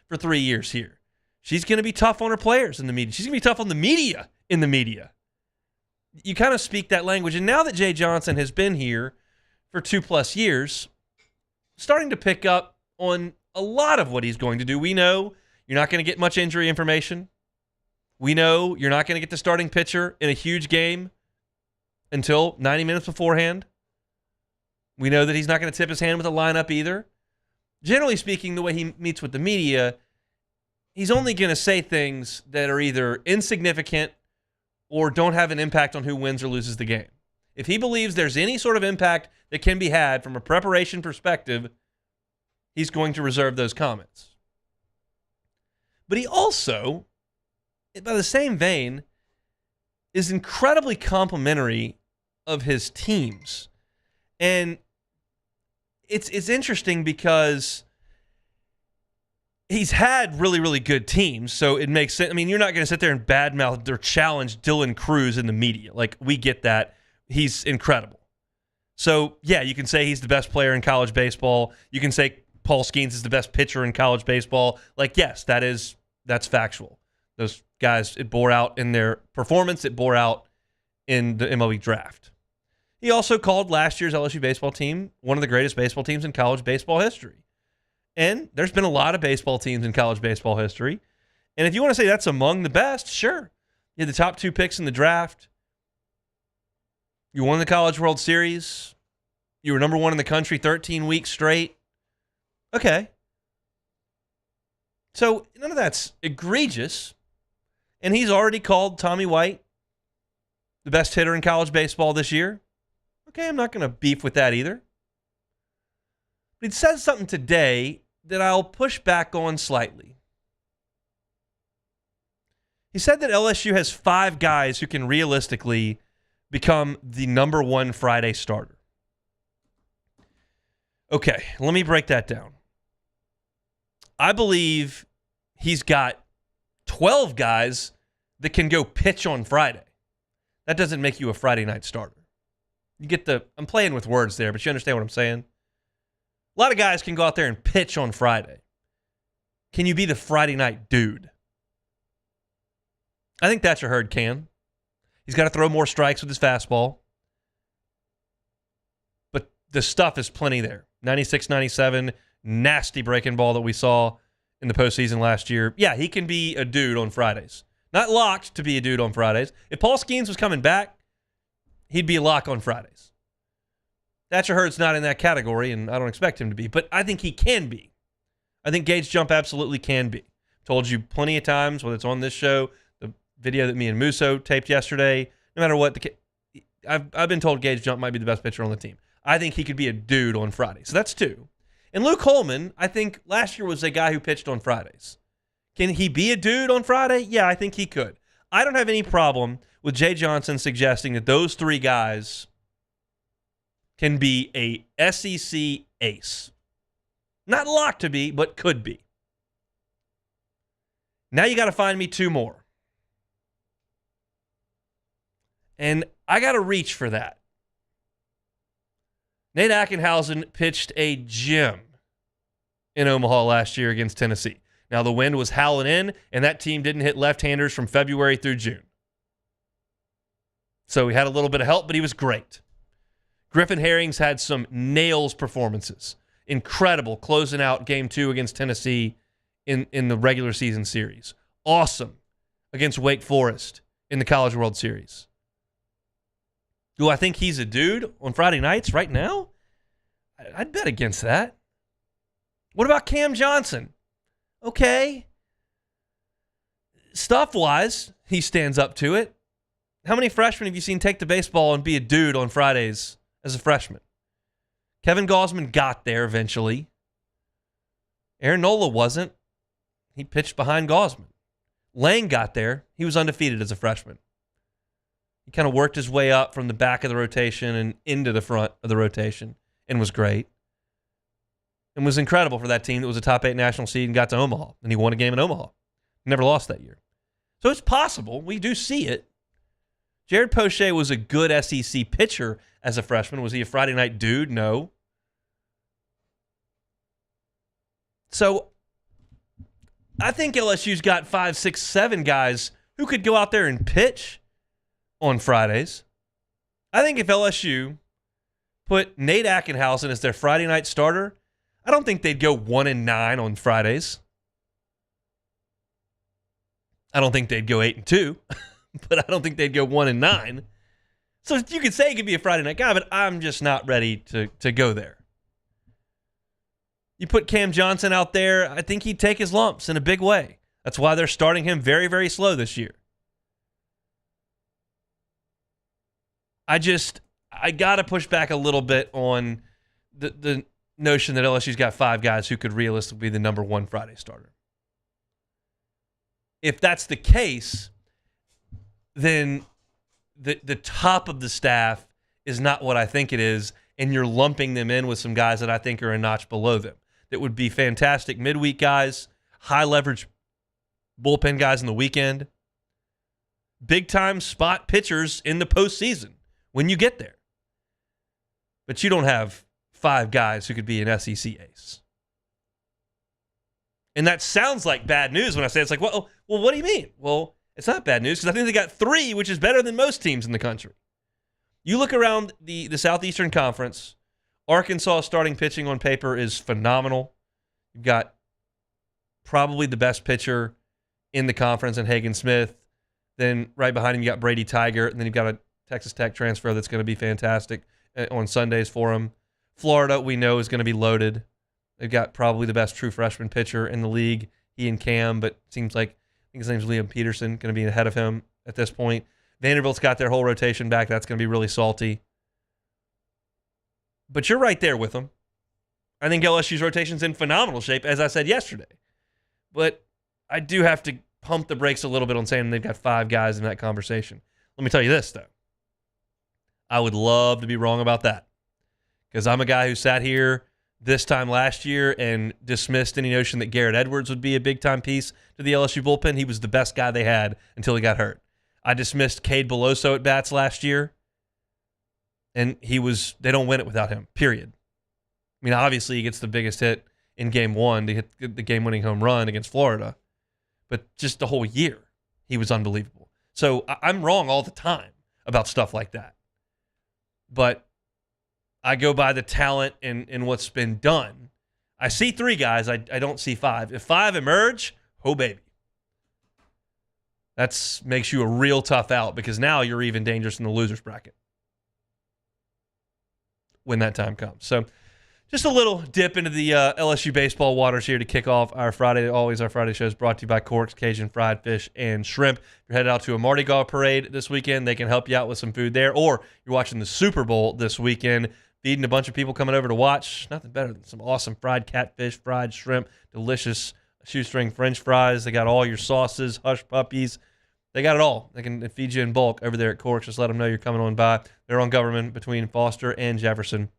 for 3 years here. She's going to be tough on her players in the media. She's going to be tough on the media in the media. You kind of speak that language. And now that Jay Johnson has been here for 2+ years, starting to pick up on a lot of what he's going to do. We know you're not going to get much injury information. We know you're not going to get the starting pitcher in a huge game until 90 minutes beforehand. We know that he's not going to tip his hand with a lineup either. Generally speaking, the way he meets with the media, he's only going to say things that are either insignificant or don't have an impact on who wins or loses the game. If he believes there's any sort of impact that can be had from a preparation perspective, he's going to reserve those comments. But he also, by the same vein, is incredibly complimentary of his teams. And it's interesting because he's had really, really good teams, so it makes sense. I mean, you're not going to sit there and badmouth or challenge Dylan Cruz in the media. Like, we get that. He's incredible. So, yeah, you can say he's the best player in college baseball. You can say Paul Skeens is the best pitcher in college baseball. Like, yes, that's factual. Those guys, it bore out in their performance. It bore out in the MLB draft. He also called last year's LSU baseball team one of the greatest baseball teams in college baseball history. And there's been a lot of baseball teams in college baseball history. And if you want to say that's among the best, sure. You had the top 2 picks in the draft. You won the College World Series. You were number 1 in the country 13 weeks straight. Okay. So none of that's egregious. And he's already called Tommy White the best hitter in college baseball this year. Okay, I'm not going to beef with that either. But he says something today that I'll push back on slightly. He said that LSU has 5 guys who can realistically become the number 1 Friday starter. Okay, let me break that down. I believe he's got 12 guys that can go pitch on Friday. That doesn't make you a Friday night starter. You get I'm playing with words there, but you understand what I'm saying? A lot of guys can go out there and pitch on Friday. Can you be the Friday night dude? I think Thatcher Hurd can. He's got to throw more strikes with his fastball. But the stuff is plenty there. 96, 97, nasty breaking ball that we saw in the postseason last year. Yeah, he can be a dude on Fridays. Not locked to be a dude on Fridays. If Paul Skeens was coming back, he'd be a lock on Fridays. Thatcher Hurd's not in that category, and I don't expect him to be, but I think he can be. I think Gage Jump absolutely can be. Told you plenty of times, whether it's on this show, the video that me and Musso taped yesterday, no matter what, I've been told Gage Jump might be the best pitcher on the team. I think he could be a dude on Friday. So that's 2. And Luke Holman, I think last year was a guy who pitched on Fridays. Can he be a dude on Friday? Yeah, I think he could. I don't have any problem with Jay Johnson suggesting that those 3 guys can be a SEC ace. Not locked to be, but could be. Now you got to find me 2 more. And I got to reach for that. Nate Ackenhausen pitched a gem in Omaha last year against Tennessee. Now, the wind was howling in, and that team didn't hit left-handers from February through June. So he had a little bit of help, but he was great. Griffin Herrings had some nails performances. Incredible closing out Game 2 against Tennessee in the regular season series. Awesome against Wake Forest in the College World Series. Do I think he's a dude on Friday nights right now? I'd bet against that. What about Cam Johnson? Okay. Stuff-wise, he stands up to it. How many freshmen have you seen take the baseball and be a dude on Fridays as a freshman? Kevin Gausman got there eventually. Aaron Nola wasn't. He pitched behind Gausman. Lang got there. He was undefeated as a freshman. He kind of worked his way up from the back of the rotation and into the front of the rotation and was great. And was incredible for that team that was a top 8 national seed and got to Omaha. And he won a game in Omaha. Never lost that year. So it's possible. We do see it. Jared Poche was a good SEC pitcher as a freshman. Was he a Friday night dude? No. So I think LSU's got 5, 6, 7 guys who could go out there and pitch on Fridays. I think if LSU put Nate Ackenhausen as their Friday night starter, I don't think they'd go 1-9 on Fridays. I don't think they'd go 8-2, but I don't think they'd go 1-9. So you could say he could be a Friday night guy, but I'm just not ready to go there. You put Cam Johnson out there, I think he'd take his lumps in a big way. That's why they're starting him very, very slow this year. I got to push back a little bit on the notion that LSU's got 5 guys who could realistically be the number 1 Friday starter. If that's the case, then the top of the staff is not what I think it is, and you're lumping them in with some guys that I think are a notch below them. That would be fantastic midweek guys, high leverage bullpen guys in the weekend, big time spot pitchers in the postseason when you get there. But you don't have 5 guys who could be an SEC ace. And that sounds like bad news when I say it's like, well, what do you mean? Well, it's not bad news because I think they got 3, which is better than most teams in the country. You look around the Southeastern Conference, Arkansas starting pitching on paper is phenomenal. You've got probably the best pitcher in the conference in Hagen Smith. Then right behind him, you got Brady Tiger. And then you've got a Texas Tech transfer that's going to be fantastic on Sundays for him. Florida, we know, is going to be loaded. They've got probably the best true freshman pitcher in the league, he and Cam, but it seems like, I think his name's Liam Peterson, going to be ahead of him at this point. Vanderbilt's got their whole rotation back. That's going to be really salty. But you're right there with them. I think LSU's rotation's in phenomenal shape, as I said yesterday. But I do have to pump the brakes a little bit on saying they've got 5 guys in that conversation. Let me tell you this, though. I would love to be wrong about that. Because I'm a guy who sat here this time last year and dismissed any notion that Garrett Edwards would be a big-time piece to the LSU bullpen. He was the best guy they had until he got hurt. I dismissed Cade Beloso at bats last year. And they don't win it without him, period. I mean, obviously he gets the biggest hit in game 1 to hit the game-winning home run against Florida. But just the whole year, he was unbelievable. So I'm wrong all the time about stuff like that. But I go by the talent and what's been done. I see 3 guys. I don't see 5. If 5 emerge, oh, baby. That makes you a real tough out because now you're even dangerous in the loser's bracket when that time comes. So just a little dip into the LSU baseball waters here to kick off our Friday. Always our Friday show is brought to you by Corks, Cajun Fried Fish, and Shrimp. If you're headed out to a Mardi Gras parade this weekend, they can help you out with some food there. Or you're watching the Super Bowl this weekend, feeding a bunch of people coming over to watch. Nothing better than some awesome fried catfish, fried shrimp, delicious shoestring French fries. They got all your sauces, hush puppies. They got it all. They can feed you in bulk over there at Corks. Just let them know you're coming on by. They're on Government between Foster and Jefferson.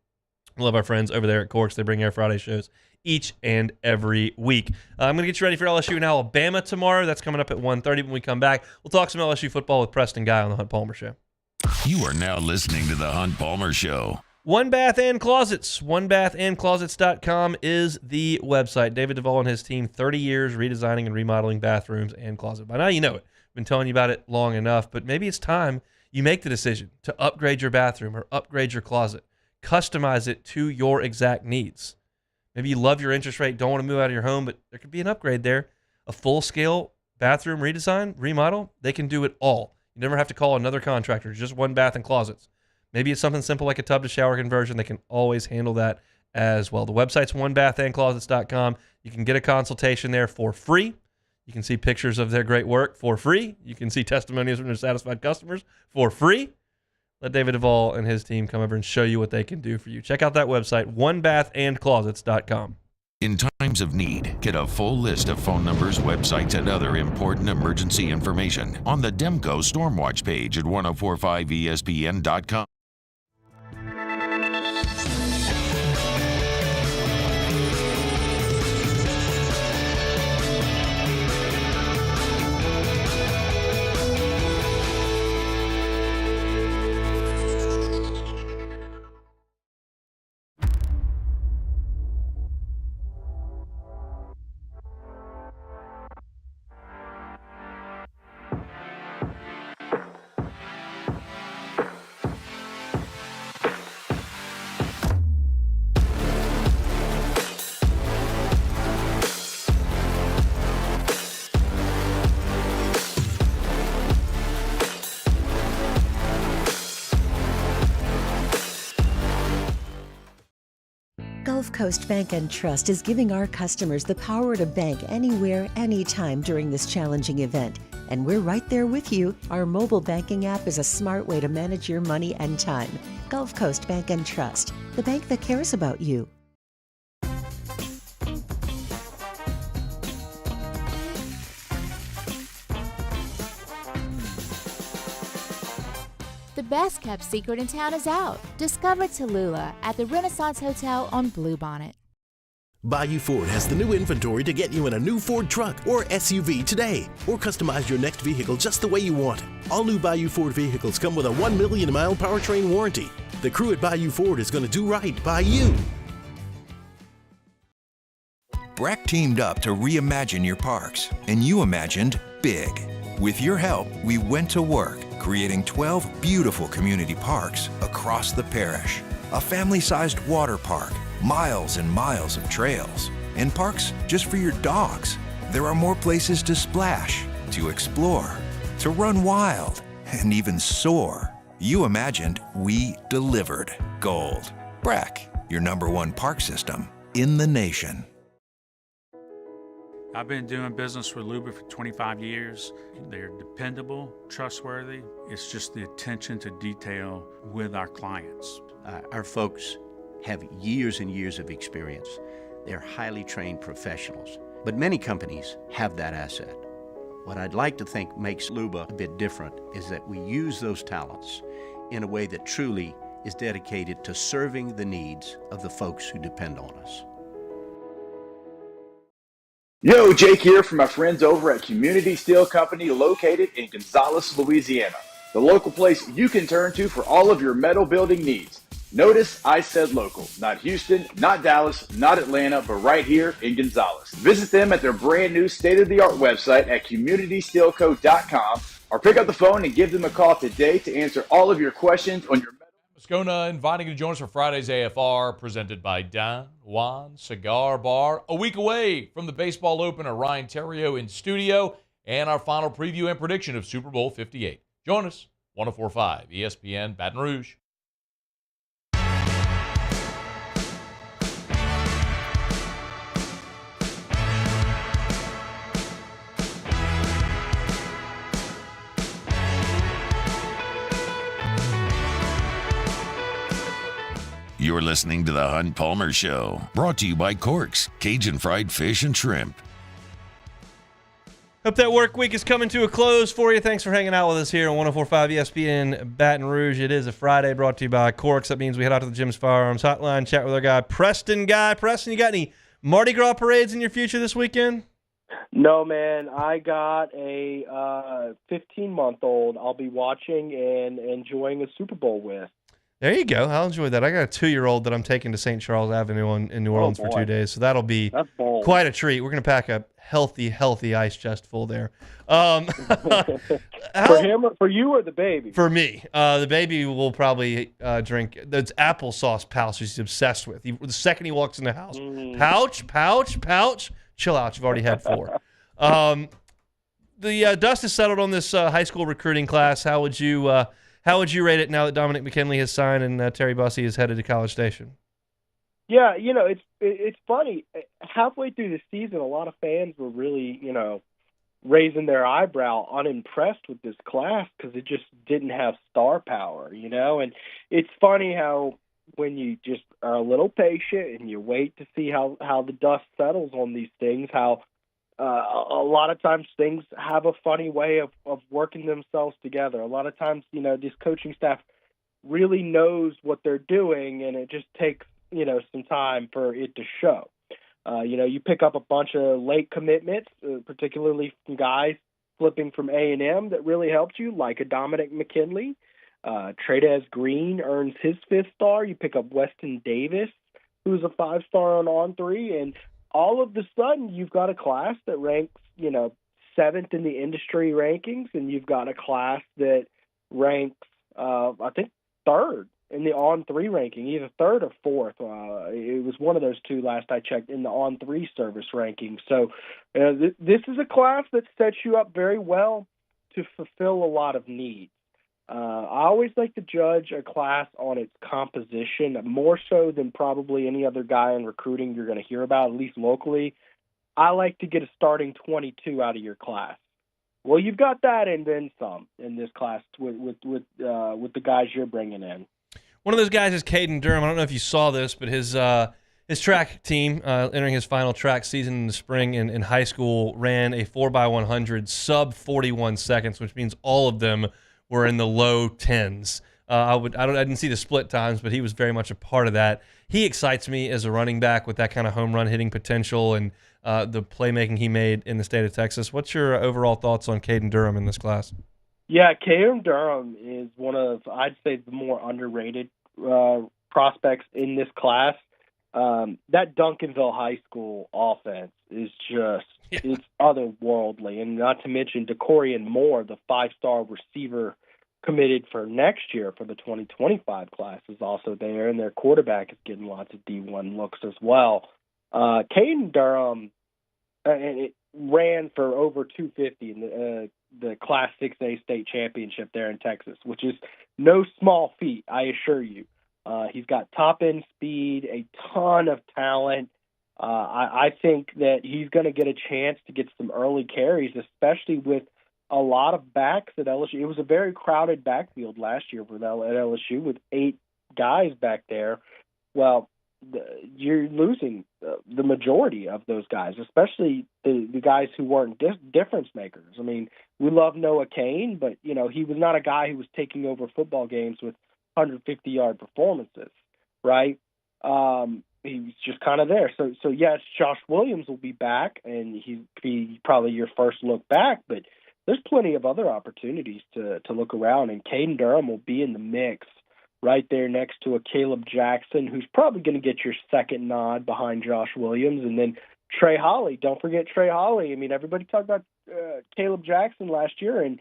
We love our friends over there at Corks. They bring Air Friday shows each and every week. I'm going to get you ready for LSU and Alabama tomorrow. That's coming up at 1:30 when we come back. We'll talk some LSU football with Preston Guy on the Hunt Palmer Show. You are now listening to the Hunt Palmer Show. One Bath and Closets. OneBathAndClosets.com is the website. David Duvall and his team, 30 years redesigning and remodeling bathrooms and closets. By now you know it. I've been telling you about it long enough, but maybe it's time you make the decision to upgrade your bathroom or upgrade your closet. Customize it to your exact needs. Maybe you love your interest rate, don't want to move out of your home, but there could be an upgrade there. A full-scale bathroom redesign, remodel, they can do it all. You never have to call another contractor, just One Bath and Closets. Maybe it's something simple like a tub-to-shower conversion. They can always handle that as well. The website's onebathandclosets.com. You can get a consultation there for free. You can see pictures of their great work for free. You can see testimonials from their satisfied customers for free. Let David Duvall and his team come over and show you what they can do for you. Check out that website, onebathandclosets.com. In times of need, get a full list of phone numbers, websites, and other important emergency information on the Demco Stormwatch page at 1045ESPN.com. Coast Bank and Trust is giving our customers the power to bank anywhere, anytime during this challenging event. And we're right there with you. Our mobile banking app is a smart way to manage your money and time. Gulf Coast Bank and Trust, the bank that cares about you. The best kept secret in town is out. Discover Tallulah at the Renaissance Hotel on Bluebonnet. Bayou Ford has the new inventory to get you in a new Ford truck or SUV today, or customize your next vehicle just the way you want it. All new Bayou Ford vehicles come with a 1 million mile powertrain warranty. The crew at Bayou Ford is going to do right by you. Breck teamed up to reimagine your parks, and you imagined big. With your help, we went to work, creating 12 beautiful community parks across the parish. A family-sized water park, miles and miles of trails, and parks just for your dogs. There are more places to splash, to explore, to run wild, and even soar. You imagined, we delivered. Gold. Breck, your #1 park system in the nation. I've been doing business with Luba for 25 years. They're dependable, trustworthy. It's just the attention to detail with our clients. Our folks have years and years of experience. They're highly trained professionals, but many companies have that asset. What I'd like to think makes Luba a bit different is that we use those talents in a way that truly is dedicated to serving the needs of the folks who depend on us. Yo, Jake here from my friends over at Community Steel Company located in Gonzales, Louisiana. The local place you can turn to for all of your metal building needs. Notice I said local, not Houston, not Dallas, not Atlanta, but right here in Gonzales. Visit them at their brand new state-of-the-art website at communitysteelco.com or pick up the phone and give them a call today to answer all of your questions on your metal. Moscona inviting you to join us for Friday's AFR, presented by Don Juan Cigar Bar. A week away from the baseball opener, Ryan Terrio in studio, and our final preview and prediction of Super Bowl 58. Join us, 104.5 ESPN Baton Rouge. You're listening to The Hunt Palmer Show, brought to you by Corks, Cajun Fried Fish and Shrimp. Hope that work week is coming to a close for you. Thanks for hanging out with us here on 104.5 ESPN Baton Rouge. It is a Friday, brought to you by Corks. That means we head out to the Jim's Firearms Hotline, chat with our guy, Preston Guy. Preston, you got any Mardi Gras parades in your future this weekend? No, man. I got a 15-month-old I'll be watching and enjoying a Super Bowl with. There you go. I'll enjoy that. I got a 2-year-old that I'm taking to St. Charles Avenue in New Orleans for 2 days, so that'll be quite a treat. We're going to pack a healthy ice chest full there. For him, for you, or the baby? For me. The baby will probably drink. That's applesauce pouch he's obsessed with. The second he walks in the house, pouch. Chill out. You've already had 4. The dust has settled on this high school recruiting class. How would you rate it now that Dominic McKinley has signed and Terry Bussey is headed to College Station? Yeah, it's funny. Halfway through the season, a lot of fans were really, raising their eyebrow, unimpressed with this class because it just didn't have star power, And it's funny how when you just are a little patient and you wait to see how the dust settles on these things, how a lot of times things have a funny way of working themselves together. A lot of times, this coaching staff really knows what they're doing, and it just takes, some time for it to show. You pick up a bunch of late commitments, particularly from guys flipping from A&M that really helped you, like a Dominic McKinley. Tradez Green earns his 5th star. You pick up Weston Davis, who's a 5-star on 3, and all of a sudden, you've got a class that ranks, 7th in the industry rankings, and you've got a class that ranks, I think, 3rd in the on-3 ranking, either 3rd or 4th. It was one of those two last I checked in the on-3 service ranking. So this is a class that sets you up very well to fulfill a lot of needs. I always like to judge a class on its composition, more so than probably any other guy in recruiting you're going to hear about, at least locally. I like to get a starting 22 out of your class. Well, you've got that and then some in this class with the guys you're bringing in. One of those guys is Caden Durham. I don't know if you saw this, but his track team, entering his final track season in the spring in high school, ran a 4x100 sub 41 seconds, which means all of them were in the low 10s. I didn't see the split times, but he was very much a part of that. He excites me as a running back with that kind of home run hitting potential and the playmaking he made in the state of Texas. What's your overall thoughts on Caden Durham in this class? Yeah, Caden Durham is one of, I'd say, the more underrated prospects in this class. That Duncanville High School offense is just, it's otherworldly. And not to mention DeCorian Moore, the 5-star receiver committed for next year for the 2025 class, is also there, and their quarterback is getting lots of D1 looks as well. Caden Durham ran for over 250 in the Class 6A state championship there in Texas, which is no small feat, I assure you. He's got top-end speed, a ton of talent. I think that he's going to get a chance to get some early carries, especially with a lot of backs at LSU. It was a very crowded backfield last year at LSU with 8 guys back there. Well, you're losing the majority of those guys, especially the guys who weren't difference makers. I mean, we love Noah Kane, but, you know, he was not a guy who was taking over football games with 150-yard performances, right? He was just kind of there. So yes, Josh Williams will be back, and he'd be probably your first look back, but there's plenty of other opportunities to look around, and Caden Durham will be in the mix right there next to a Caleb Jackson, who's probably going to get your second nod behind Josh Williams, and then Trey Holly. Don't forget Trey Holly. I mean, everybody talked about Caleb Jackson last year, and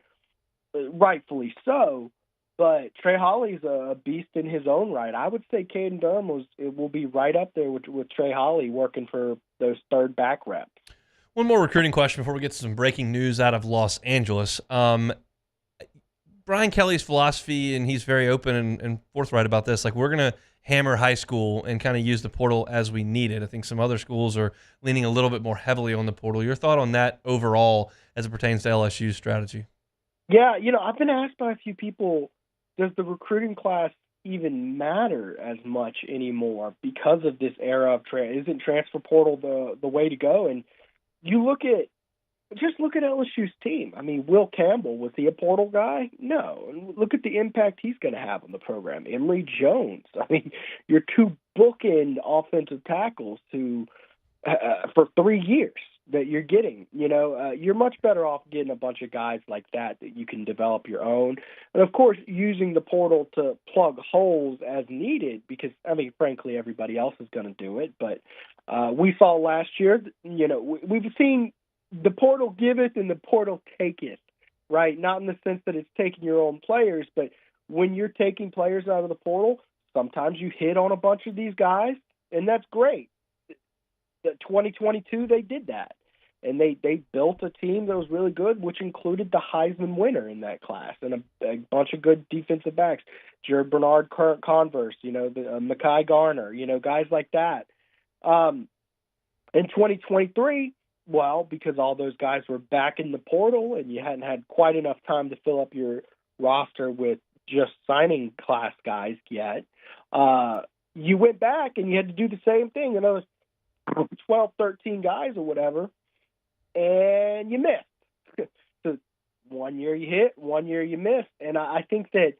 rightfully so, but Trey Holly's a beast in his own right. I would say Caden Durham will be right up there with Trey Holly working for those third back reps. One more recruiting question before we get to some breaking news out of Los Angeles. Brian Kelly's philosophy, and he's very open and forthright about this, like, we're going to hammer high school and kind of use the portal as we need it. I think some other schools are leaning a little bit more heavily on the portal. Your thought on that overall as it pertains to LSU's strategy? Yeah, you know, I've been asked by a few people, does the recruiting class even matter as much anymore because of this era of isn't transfer portal the way to go? And you look at LSU's team. I mean, Will Campbell, was he a portal guy? No. And look at the impact he's going to have on the program. Emory Jones. I mean, you're 2 bookend offensive tackles for 3 years that you're getting. You know, you're much better off getting a bunch of guys like that you can develop your own. And, of course, using the portal to plug holes as needed because, I mean, frankly, everybody else is going to do it. But we saw last year, you know, we've seen the portal giveth and the portal taketh, right? Not in the sense that it's taking your own players, but when you're taking players out of the portal, sometimes you hit on a bunch of these guys, and that's great. The 2022, they did that. And they built a team that was really good, which included the Heisman winner in that class and a bunch of good defensive backs. Jared Bernard, Current Converse, you know, Mekhi Garner, you know, guys like that. In 2023, well, because all those guys were back in the portal and you hadn't had quite enough time to fill up your roster with just signing class guys yet, you went back and you had to do the same thing, you know, 12, 13 guys or whatever, and you missed. So 1 year you hit, 1 year you missed. And I think that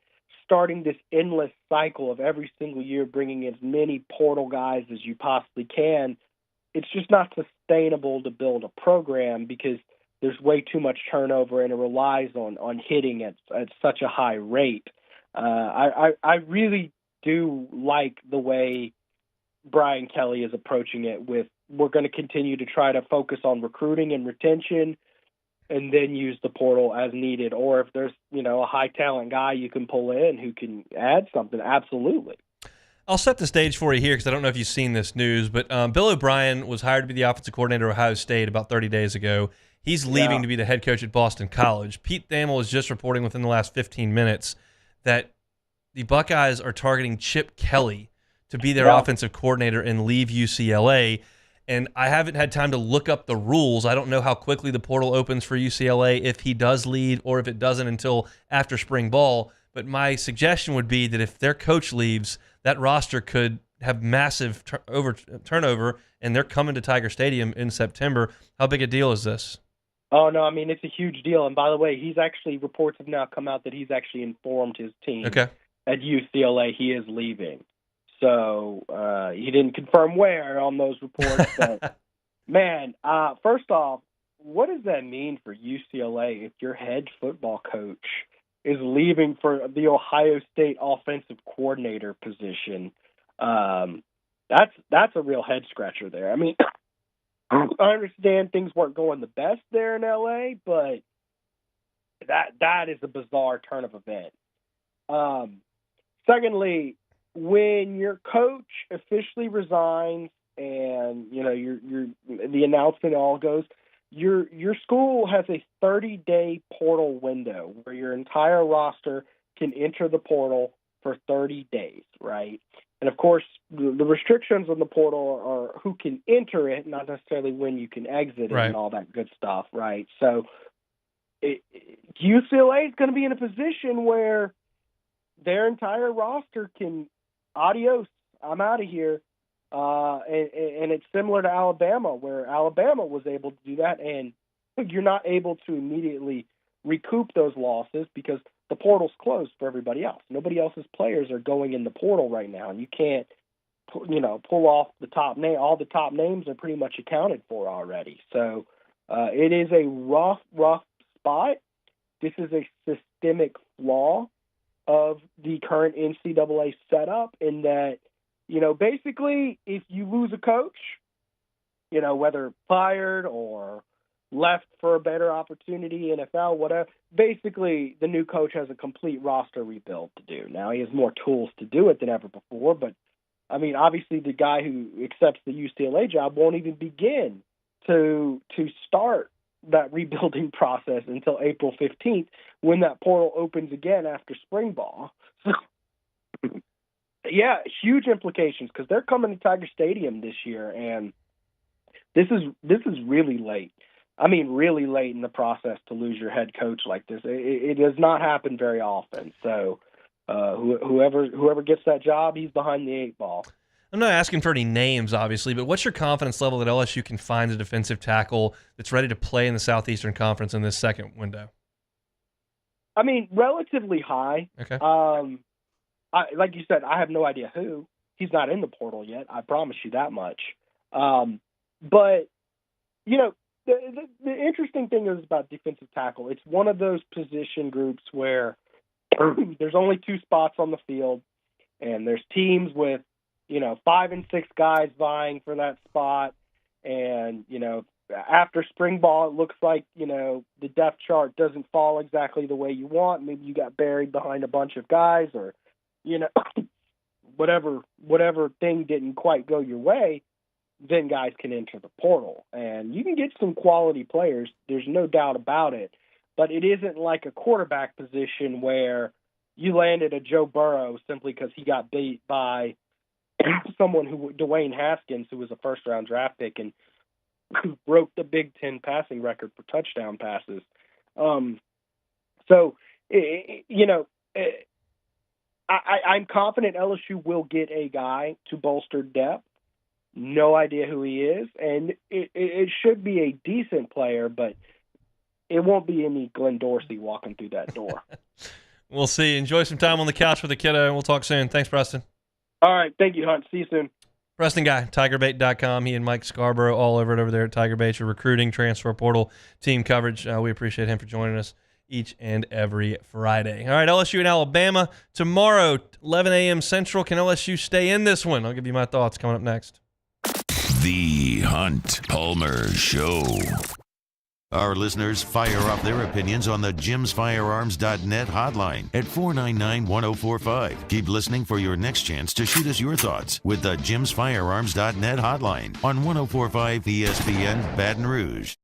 starting this endless cycle of every single year bringing as many portal guys as you possibly can, it's just not sustainable to build a program because there's way too much turnover and it relies on hitting at such a high rate. I really do like the way Brian Kelly is approaching it with, we're going to continue to try to focus on recruiting and retention and then use the portal as needed. Or if there's, you know, a high talent guy you can pull in who can add something, absolutely. I'll set the stage for you here because I don't know if you've seen this news, but Bill O'Brien was hired to be the offensive coordinator at Ohio State about 30 days ago. He's leaving to be the head coach at Boston College. Pete Thamel is just reporting within the last 15 minutes that the Buckeyes are targeting Chip Kelly to be their offensive coordinator and leave UCLA. And I haven't had time to look up the rules. I don't know how quickly the portal opens for UCLA, if he does leave or if it doesn't until after spring ball. But my suggestion would be that if their coach leaves, that roster could have massive turnover, and they're coming to Tiger Stadium in September. How big a deal is this? Oh, no, I mean, it's a huge deal. And by the way, reports have now come out that he's actually informed his team at UCLA he is leaving. So he didn't confirm where on those reports. But, man, first off, what does that mean for UCLA if your head football coach is leaving for the Ohio State offensive coordinator position? That's a real head-scratcher there. I mean, I understand things weren't going the best there in LA, but that is a bizarre turn of events. Secondly, when your coach officially resigns and the announcement all goes, your school has a 30-day portal window where your entire roster can enter the portal for 30 days, right? And of course, the restrictions on the portal are who can enter it, not necessarily when you can exit it and all that good stuff, right? So UCLA is going to be in a position where their entire roster can, adios, I'm out of here. And it's similar to Alabama, where Alabama was able to do that, and you're not able to immediately recoup those losses because the portal's closed for everybody else. Nobody else's players are going in the portal right now, and you can't, pull off the top name. All the top names are pretty much accounted for already. So it is a rough spot. This is a systemic flaw of the current NCAA setup in that, basically if you lose a coach, whether fired or left for a better opportunity, NFL, whatever, basically the new coach has a complete roster rebuild to do. Now he has more tools to do it than ever before, but I mean, obviously the guy who accepts the UCLA job won't even begin to start that rebuilding process until April 15th when that portal opens again after spring ball. So, yeah, huge implications because they're coming to Tiger Stadium this year, and this is really late. I mean, really late in the process to lose your head coach like this. It does not happen very often. So whoever gets that job, he's behind the eight ball. I'm not asking for any names, obviously, but what's your confidence level that LSU can find a defensive tackle that's ready to play in the Southeastern Conference in this second window? I mean, relatively high. Okay. Like you said, I have no idea who. He's not in the portal yet. I promise you that much. But, the interesting thing is about defensive tackle. It's one of those position groups where there's only two spots on the field, and there's teams with, 5 and 6 guys vying for that spot. And, after spring ball, it looks like, the depth chart doesn't fall exactly the way you want. Maybe you got buried behind a bunch of guys or, whatever thing didn't quite go your way, then guys can enter the portal. And you can get some quality players. There's no doubt about it. But it isn't like a quarterback position where you landed a Joe Burrow simply because he got beat by someone Dwayne Haskins, who was a first-round draft pick and broke the Big Ten passing record for touchdown passes. I'm confident LSU will get a guy to bolster depth. No idea who he is, and it should be a decent player, but it won't be any Glenn Dorsey walking through that door. We'll see. Enjoy some time on the couch with the kiddo, and we'll talk soon. Thanks, Preston. All right. Thank you, Hunt. See you soon. Preston Guy, TigerBait.com. He and Mike Scarborough all over it over there at Tiger Bait, your recruiting, transfer portal, team coverage. We appreciate him for joining us each and every Friday. All right, LSU and Alabama tomorrow, 11 a.m. Central. Can LSU stay in this one? I'll give you my thoughts coming up next. The Hunt Palmer Show. Our listeners fire off their opinions on the jimsfirearms.net hotline at 499-1045. Keep listening for your next chance to shoot us your thoughts with the jimsfirearms.net hotline on 1045 ESPN Baton Rouge.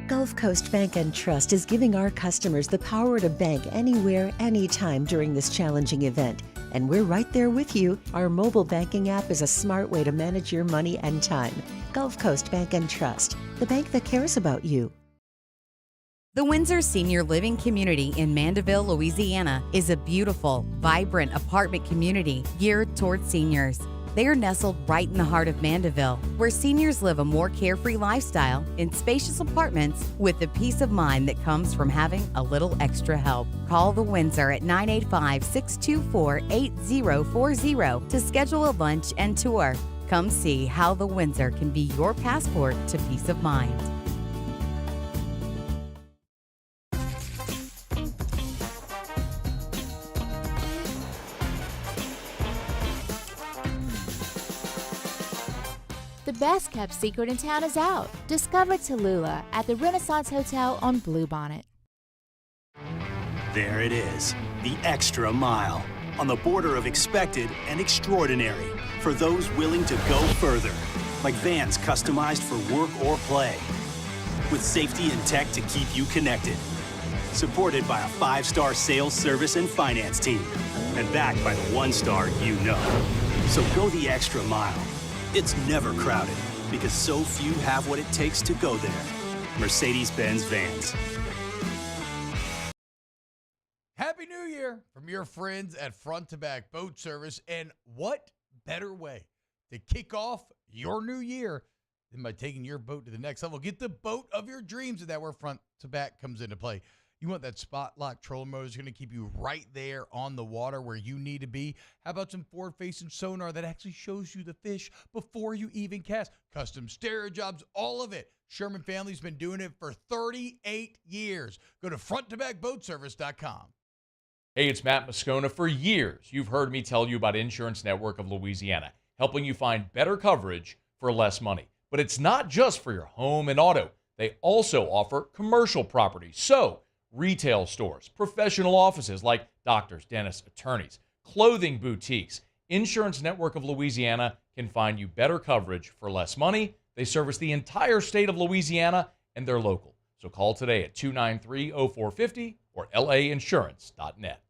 Gulf Coast Bank and Trust is giving our customers the power to bank anywhere, anytime during this challenging event. And we're right there with you. Our mobile banking app is a smart way to manage your money and time. Gulf Coast Bank and Trust, the bank that cares about you. The Windsor Senior Living Community in Mandeville, Louisiana is a beautiful, vibrant apartment community geared towards seniors. They are nestled right in the heart of Mandeville, where seniors live a more carefree lifestyle in spacious apartments with the peace of mind that comes from having a little extra help. Call the Windsor at 985-624-8040 to schedule a lunch and tour. Come see how the Windsor can be your passport to peace of mind. The best kept secret in town is out. Discover Tallulah at the Renaissance Hotel on Bluebonnet. There it is, the extra mile, on the border of expected and extraordinary for those willing to go further, like vans customized for work or play, with safety and tech to keep you connected, supported by a 5-star sales, service, and finance team, and backed by the 1-star you know. So go the extra mile. It's never crowded because so few have what it takes to go there. Mercedes-Benz Vans. Happy New Year from your friends at Front to Back Boat Service. And what better way to kick off your new year than by taking your boat to the next level? Get the boat of your dreams, and that's where Front to Back comes into play. You want that spot lock trolling motor that's going to keep you right there on the water where you need to be. How about some forward-facing sonar that actually shows you the fish before you even cast? Custom stereo jobs, all of it. Sherman family's been doing it for 38 years. Go to fronttobackboatservice.com. Hey, it's Matt Moscona. For years, you've heard me tell you about Insurance Network of Louisiana, helping you find better coverage for less money. But it's not just for your home and auto. They also offer commercial property. So, retail stores, professional offices like doctors, dentists, attorneys, clothing boutiques. Insurance Network of Louisiana can find you better coverage for less money. They service the entire state of Louisiana, and they're local. So call today at 293-0450 or lainsurance.net.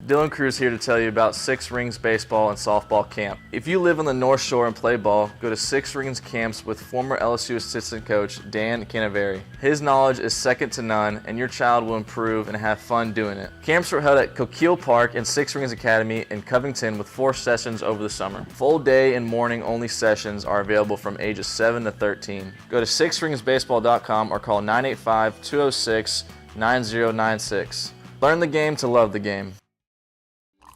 Dylan Cruz here to tell you about Six Rings Baseball and Softball Camp. If you live on the North Shore and play ball, go to Six Rings Camps with former LSU assistant coach Dan Canaveri. His knowledge is second to none, and your child will improve and have fun doing it. Camps were held at Coquille Park and Six Rings Academy in Covington with 4 sessions over the summer. Full day and morning only sessions are available from ages 7 to 13. Go to sixringsbaseball.com or call 985-206-9096. Learn the game to love the game.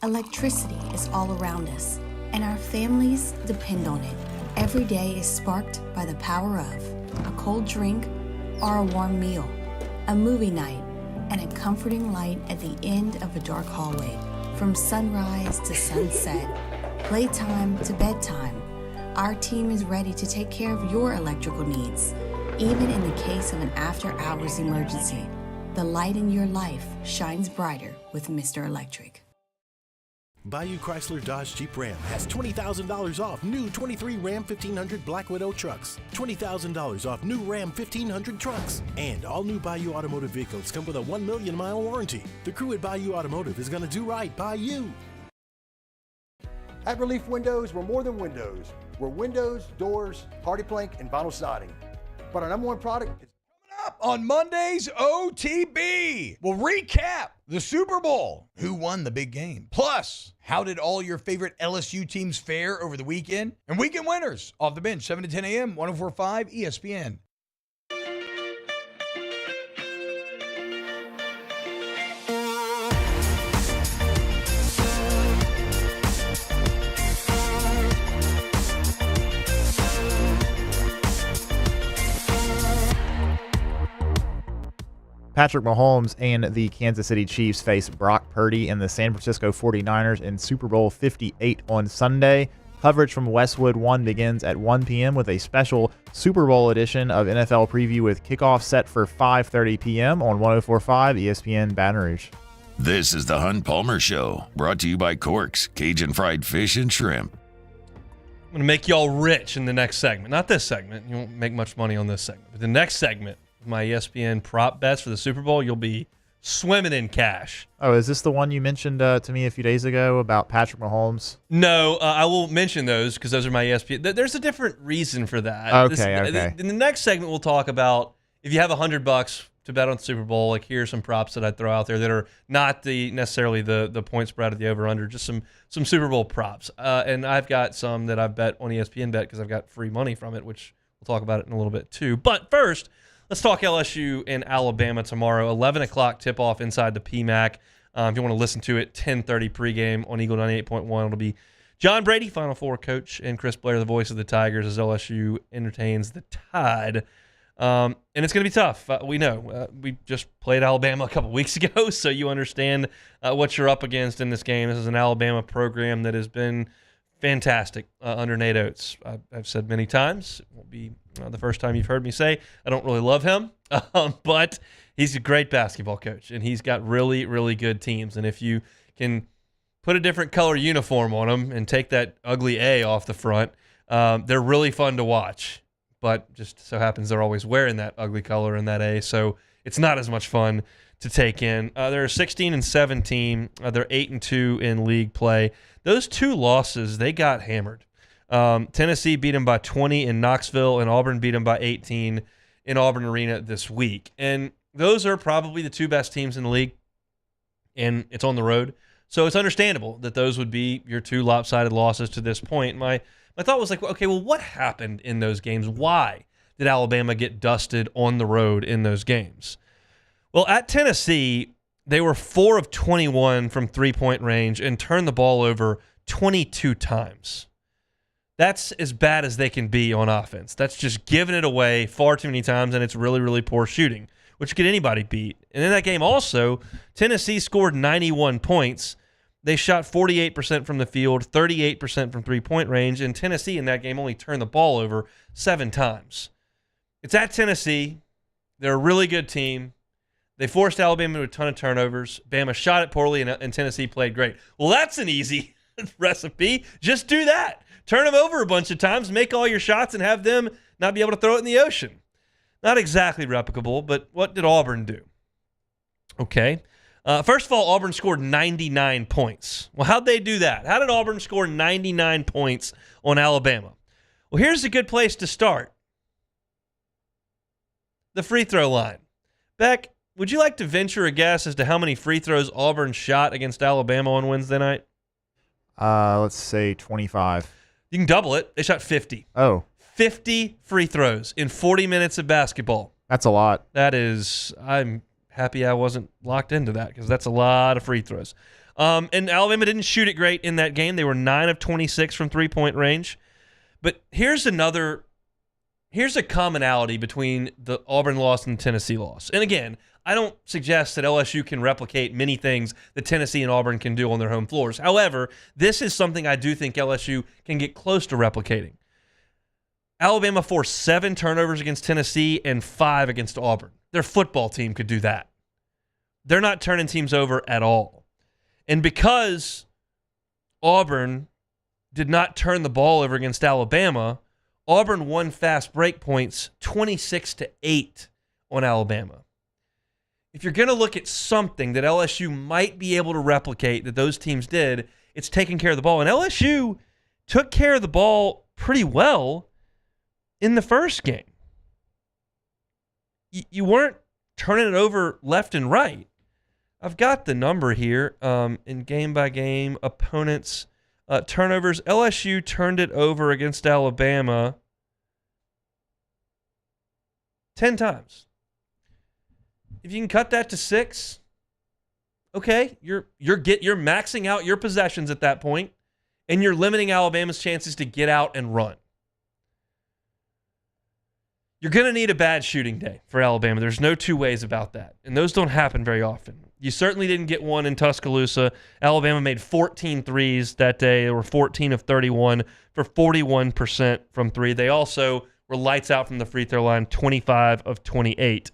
Electricity is all around us, and our families depend on it. Every day is sparked by the power of a cold drink or a warm meal, a movie night, and a comforting light at the end of a dark hallway. From sunrise to sunset, playtime to bedtime, our team is ready to take care of your electrical needs. Even in the case of an after-hours emergency, the light in your life shines brighter with Mr. Electric. Bayou Chrysler Dodge Jeep Ram has $20,000 off new 23 Ram 1500 Black Widow trucks, $20,000 off new Ram 1500 trucks, and all new Bayou Automotive vehicles come with a 1 million mile warranty. The crew at Bayou Automotive is going to do right by you. At Relief Windows, we're more than windows. We're windows, doors, hardy plank, and vinyl siding. But our number one product is Up on Monday's OTB. We'll recap the Super Bowl. Who won the big game? Plus, how did all your favorite LSU teams fare over the weekend? And weekend winners off the bench, 7 to 10 a.m., 104.5 ESPN. Patrick Mahomes and the Kansas City Chiefs face Brock Purdy and the San Francisco 49ers in Super Bowl 58 on Sunday. Coverage from Westwood One begins at 1 p.m. with a special Super Bowl edition of NFL Preview with kickoff set for 5:30 p.m. on 104.5 ESPN Baton Rouge. This is the Hunt Palmer Show, brought to you by Corks, Cajun Fried Fish and Shrimp. I'm going to make y'all rich in the next segment. Not this segment. You won't make much money on this segment. But the next segment, my ESPN prop bets for the Super Bowl, you'll be swimming in cash. Oh, is this the one you mentioned to me a few days ago about Patrick Mahomes? No, I will mention those because those are my ESPN. There's a different reason for that. Okay. In the next segment, we'll talk about if you have $100 to bet on the Super Bowl, like here's some props that I'd throw out there that are not necessarily the point spread of the over-under, just some Super Bowl props. And I've got some that I've bet on ESPN Bet because I've got free money from it, which we'll talk about it in a little bit too. But first, let's talk LSU and Alabama tomorrow. 11 o'clock tip-off inside the PMAC. If you want to listen to it, 10:30 pregame on Eagle 98.1. It'll be John Brady, Final Four coach, and Chris Blair, the voice of the Tigers, as LSU entertains the Tide. And it's going to be tough. We know. We just played Alabama a couple weeks ago, so you understand what you're up against in this game. This is an Alabama program that has been fantastic under Nate Oates. I've said many times, it won't be the first time you've heard me say I don't really love him, but he's a great basketball coach, and he's got really, really good teams. And if you can put a different color uniform on them and take that ugly A off the front, they're really fun to watch. But just so happens they're always wearing that ugly color in that A, so it's not as much fun to take in. They're 16-17. They're 8-2 in league play. Those two losses, they got hammered. Tennessee beat them by 20 in Knoxville, and Auburn beat them by 18 in Auburn Arena this week. And those are probably the two best teams in the league, and it's on the road. So it's understandable that those would be your two lopsided losses to this point. My thought was like, okay, well, what happened in those games? Why did Alabama get dusted on the road in those games? Well, at Tennessee, they were 4 of 21 from three-point range and turned the ball over 22 times. That's as bad as they can be on offense. That's just giving it away far too many times, and it's really, really poor shooting, which could anybody beat. And in that game also, Tennessee scored 91 points. They shot 48% from the field, 38% from three-point range, and Tennessee in that game only turned the ball over 7 times. It's at Tennessee. They're a really good team. They forced Alabama to a ton of turnovers. Bama shot it poorly, and Tennessee played great. Well, that's an easy recipe. Just do that. Turn them over a bunch of times, make all your shots, and have them not be able to throw it in the ocean. Not exactly replicable, but what did Auburn do? Okay. First of all, Auburn scored 99 points. Well, how'd they do that? How did Auburn score 99 points on Alabama? Well, here's a good place to start. The free throw line. Beck, would you like to venture a guess as to how many free throws Auburn shot against Alabama on Wednesday night? Let's say 25. You can double it. They shot 50. Oh. 50 free throws in 40 minutes of basketball. That's a lot. That is, I'm happy I wasn't locked into that because that's a lot of free throws. And Alabama didn't shoot it great in that game. They were 9 of 26 from three-point range. But here's a commonality between the Auburn loss and the Tennessee loss. And again, I don't suggest that LSU can replicate many things that Tennessee and Auburn can do on their home floors. However, this is something I do think LSU can get close to replicating. Alabama forced 7 turnovers against Tennessee and 5 against Auburn. Their football team could do that. They're not turning teams over at all. And because Auburn did not turn the ball over against Alabama, Auburn won fast break points 26-8 on Alabama. If you're going to look at something that LSU might be able to replicate that those teams did, it's taking care of the ball. And LSU took care of the ball pretty well in the first game. You weren't turning it over left and right. I've got the number here in game-by-game opponents' turnovers. LSU turned it over against Alabama 10 times. If you can cut that to 6, okay, you're maxing out your possessions at that point, and you're limiting Alabama's chances to get out and run. You're going to need a bad shooting day for Alabama. There's no two ways about that, and those don't happen very often. You certainly didn't get one in Tuscaloosa. Alabama made 14 threes that day. They were 14 of 31 for 41% from 3. They also were lights out from the free throw line, 25 of 28.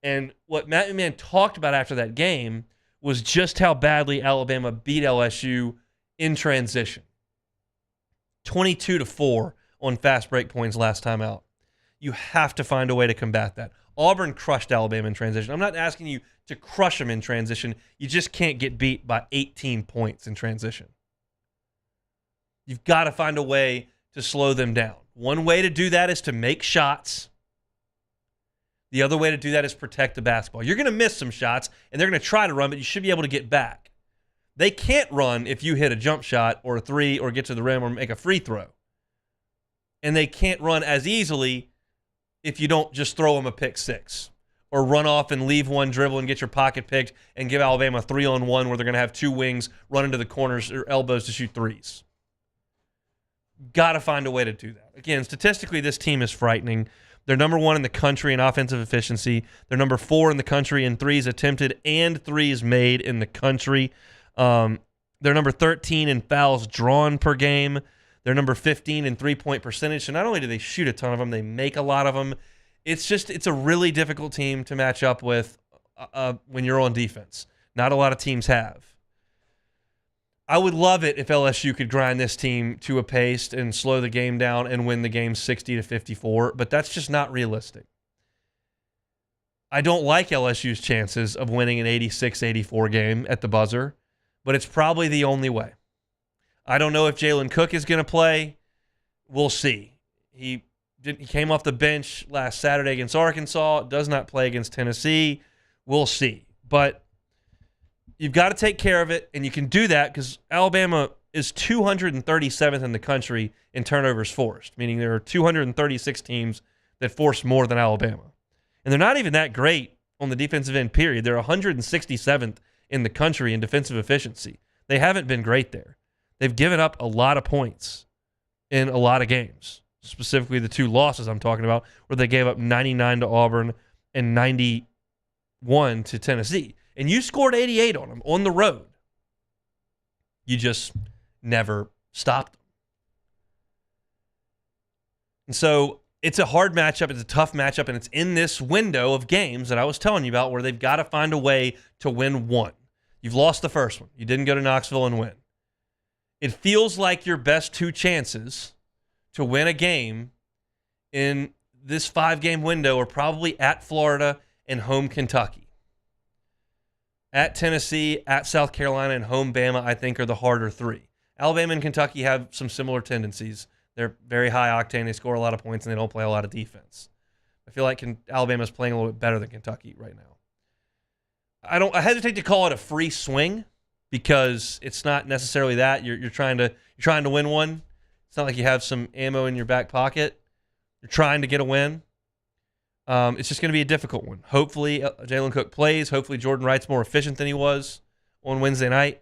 And what Matt McMahon talked about after that game was just how badly Alabama beat LSU in transition. 22-4 on fast break points last time out. You have to find a way to combat that. Auburn crushed Alabama in transition. I'm not asking you to crush them in transition. You just can't get beat by 18 points in transition. You've got to find a way to slow them down. One way to do that is to make shots. The other way to do that is protect the basketball. You're going to miss some shots, and they're going to try to run, but you should be able to get back. They can't run if you hit a jump shot or a three or get to the rim or make a free throw. And they can't run as easily if you don't just throw them a pick six or run off and leave one dribble and get your pocket picked and give Alabama a 3-on-1 where they're going to have two wings run into the corners or elbows to shoot threes. Got to find a way to do that. Again, statistically, this team is frightening. They're number 1 in the country in offensive efficiency. They're number 4 in the country in threes attempted and threes made in the country. They're number 13 in fouls drawn per game. They're number 15 in three-point percentage. So not only do they shoot a ton of them, they make a lot of them. It's a really difficult team to match up with when you're on defense. Not a lot of teams have. I would love it if LSU could grind this team to a pace and slow the game down and win the game 60-54, but that's just not realistic. I don't like LSU's chances of winning an 86-84 game at the buzzer, but it's probably the only way. I don't know if Jalen Cook is going to play. We'll see. He came off the bench last Saturday against Arkansas, does not play against Tennessee. We'll see. But you've got to take care of it, and you can do that because Alabama is 237th in the country in turnovers forced, meaning there are 236 teams that force more than Alabama. And they're not even that great on the defensive end, period. They're 167th in the country in defensive efficiency. They haven't been great there. They've given up a lot of points in a lot of games, specifically the two losses I'm talking about, where they gave up 99 to Auburn and 91 to Tennessee. And you scored 88 on them on the road. You just never stopped them. And so it's a hard matchup. It's a tough matchup. And it's in this window of games that I was telling you about where they've got to find a way to win one. You've lost the first one. You didn't go to Knoxville and win. It feels like your best two chances to win a game in this 5-game window are probably at Florida and home Kentucky. At Tennessee, at South Carolina, and home Bama, I think, are the harder three. Alabama and Kentucky have some similar tendencies. They're very high octane. They score a lot of points, and they don't play a lot of defense. I feel like Alabama's playing a little bit better than Kentucky right now. I hesitate to call it a free swing because it's not necessarily that. You're trying to win one. It's not like you have some ammo in your back pocket. You're trying to get a win. It's just going to be a difficult one. Hopefully, Jalen Cook plays. Hopefully, Jordan Wright's more efficient than he was on Wednesday night.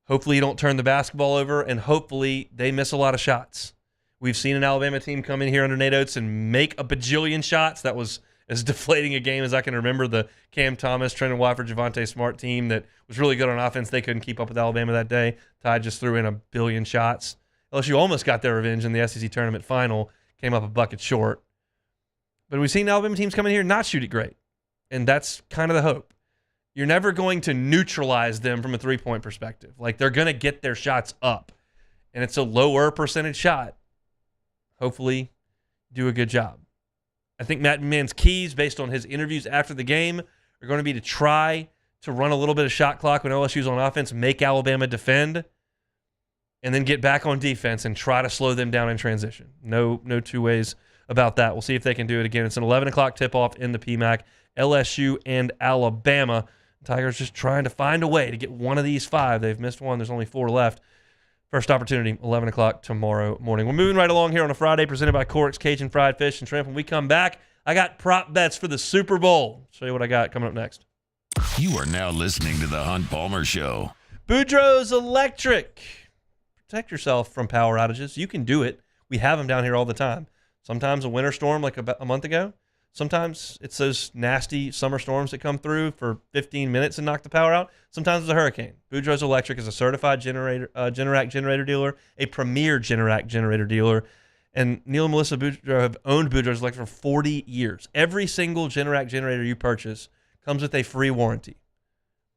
Hopefully, you don't turn the basketball over, and hopefully, they miss a lot of shots. We've seen an Alabama team come in here under Nate Oates and make a bajillion shots. That was as deflating a game as I can remember. The Cam Thomas, Trendon Watford, Javonte Smart team that was really good on offense. They couldn't keep up with Alabama that day. Tide just threw in a billion shots. LSU almost got their revenge in the SEC tournament final, came up a bucket short. But we've seen Alabama teams come in here and not shoot it great. And that's kind of the hope. You're never going to neutralize them from a three-point perspective. Like, they're going to get their shots up. And it's a lower percentage shot. Hopefully, do a good job. I think Matt Mann's keys, based on his interviews after the game, are going to be to try to run a little bit of shot clock when LSU's on offense, make Alabama defend, and then get back on defense and try to slow them down in transition. No two ways about that. We'll see if they can do it again. It's an 11 o'clock tip-off in the PMAC. LSU and Alabama. Tigers just trying to find a way to get one of these five. They've missed one. There's only 4 left. First opportunity, 11 o'clock tomorrow morning. We're moving right along here on a Friday, presented by Cork's Cajun Fried Fish and Shrimp. When we come back, I got prop bets for the Super Bowl. Show you what I got coming up next. You are now listening to The Hunt Palmer Show. Boudreaux's Electric. Protect yourself from power outages. You can do it. We have them down here all the time. Sometimes a winter storm like about a month ago. Sometimes it's those nasty summer storms that come through for 15 minutes and knock the power out. Sometimes it's a hurricane. Boudreaux's Electric is a certified Generac generator dealer, a premier Generac generator dealer. And Neil and Melissa Boudreaux have owned Boudreaux's Electric for 40 years. Every single Generac generator you purchase comes with a free warranty.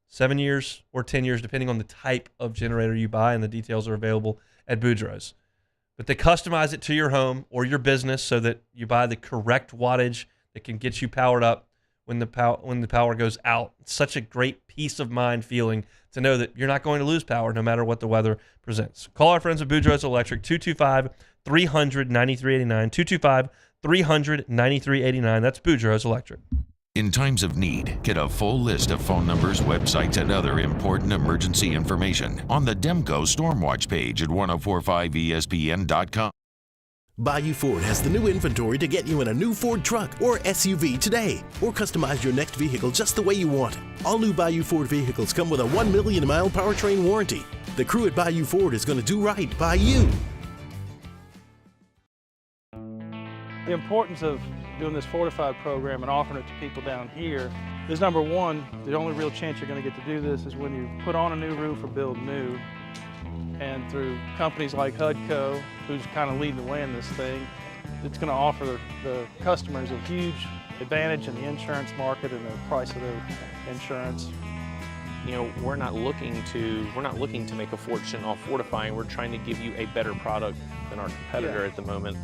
7 years or 10 years, depending on the type of generator you buy, and the details are available at Boudreaux's. But they customize it to your home or your business so that you buy the correct wattage that can get you powered up when the power goes out. It's such a great peace of mind feeling to know that you're not going to lose power no matter what the weather presents. Call our friends at Boudreaux's Electric, 225-300-9389, 225-300-9389. That's Boudreaux's Electric. In times of need, get a full list of phone numbers, websites, and other important emergency information on the Demco Stormwatch page at 1045ESPN.com. Bayou Ford has the new inventory to get you in a new Ford truck or SUV today, or customize your next vehicle just the way you want it. All new Bayou Ford vehicles come with a 1 million mile powertrain warranty. The crew at Bayou Ford is going to do right by you. The importance of doing this Fortified program and offering it to people down here is, number one, the only real chance you're going to get to do this is when you put on a new roof or build new. And through companies like HUDCO, who's kind of leading the way in this thing, it's going to offer the customers a huge advantage in the insurance market and the price of their insurance. You know, we're not looking to make a fortune off fortifying. We're trying to give you a better product than our competitor at the moment.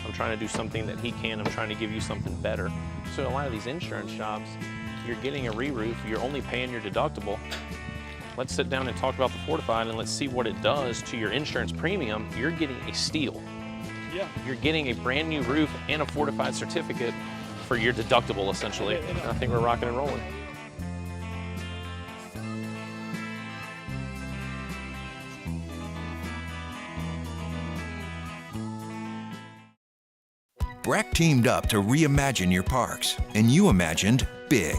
I'm trying to do something that he can. I'm trying to give you something better. So a lot of these insurance jobs, you're getting a re-roof, you're only paying your deductible. Let's sit down and talk about the Fortified and let's see what it does to your insurance premium. You're getting a steal. Yeah. You're getting a brand new roof and a Fortified certificate for your deductible, essentially. And I think we're rocking and rolling. Breck teamed up to reimagine your parks, and you imagined big.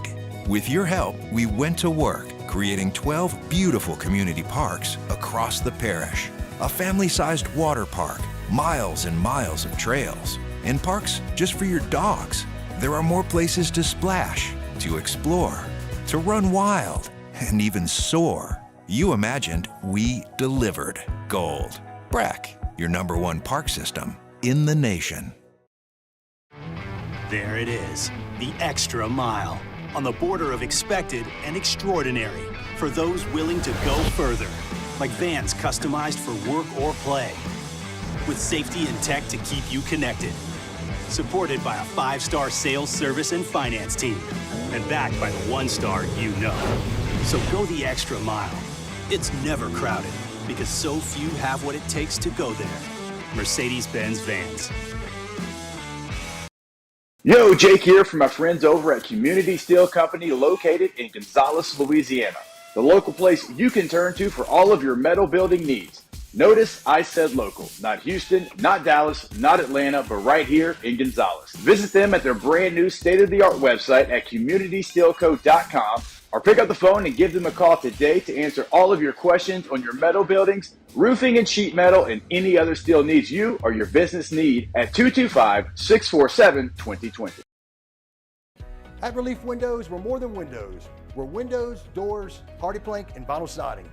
With your help, we went to work, creating 12 beautiful community parks across the parish. A family-sized water park, miles and miles of trails, and parks just for your dogs. There are more places to splash, to explore, to run wild, and even soar. You imagined, we delivered. Gold. Breck, your #1 park system in the nation. There it is, the extra mile, on the border of expected and extraordinary, for those willing to go further, like vans customized for work or play, with safety and tech to keep you connected, supported by a 5-star sales, service, and finance team, and backed by the 1-star you know. So go the extra mile. It's never crowded, because so few have what it takes to go there. Mercedes-Benz Vans. Yo, Jake here from my friends over at Community Steel Company located in Gonzales, Louisiana. The local place you can turn to for all of your metal building needs. Notice I said local, not Houston, not Dallas, not Atlanta, but right here in Gonzales. Visit them at their brand new state-of-the-art website at communitysteelco.com or pick up the phone and give them a call today to answer all of your questions on your metal buildings, roofing and sheet metal, and any other steel needs you or your business need at 225-647-2020. At Relief Windows, we're more than windows. We're windows, doors, party plank, and vinyl siding.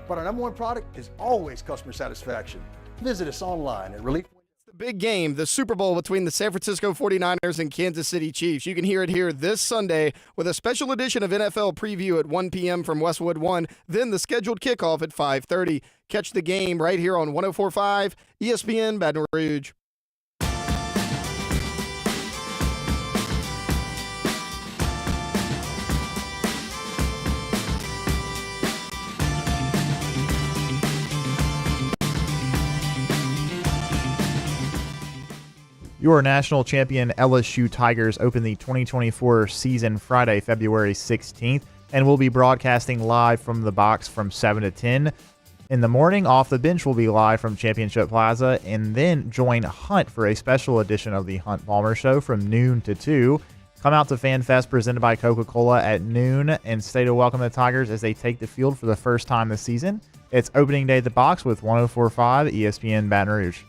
But our #1 product is always customer satisfaction. Visit us online at Relief. The big game, the Super Bowl between the San Francisco 49ers and Kansas City Chiefs. You can hear it here this Sunday with a special edition of NFL Preview at 1 p.m. from Westwood One, then the scheduled kickoff at 5:30. Catch the game right here on 104.5 ESPN Baton Rouge. Your national champion LSU Tigers open the 2024 season Friday, February 16th, and will be broadcasting live from the box from 7 to 10. In the morning, Off the Bench will be live from Championship Plaza, and then join Hunt for a special edition of the Hunt Palmer Show from noon to 2. Come out to Fan Fest presented by Coca-Cola at noon and stay to welcome the Tigers as they take the field for the first time this season. It's opening day at the box with 104.5 ESPN Baton Rouge.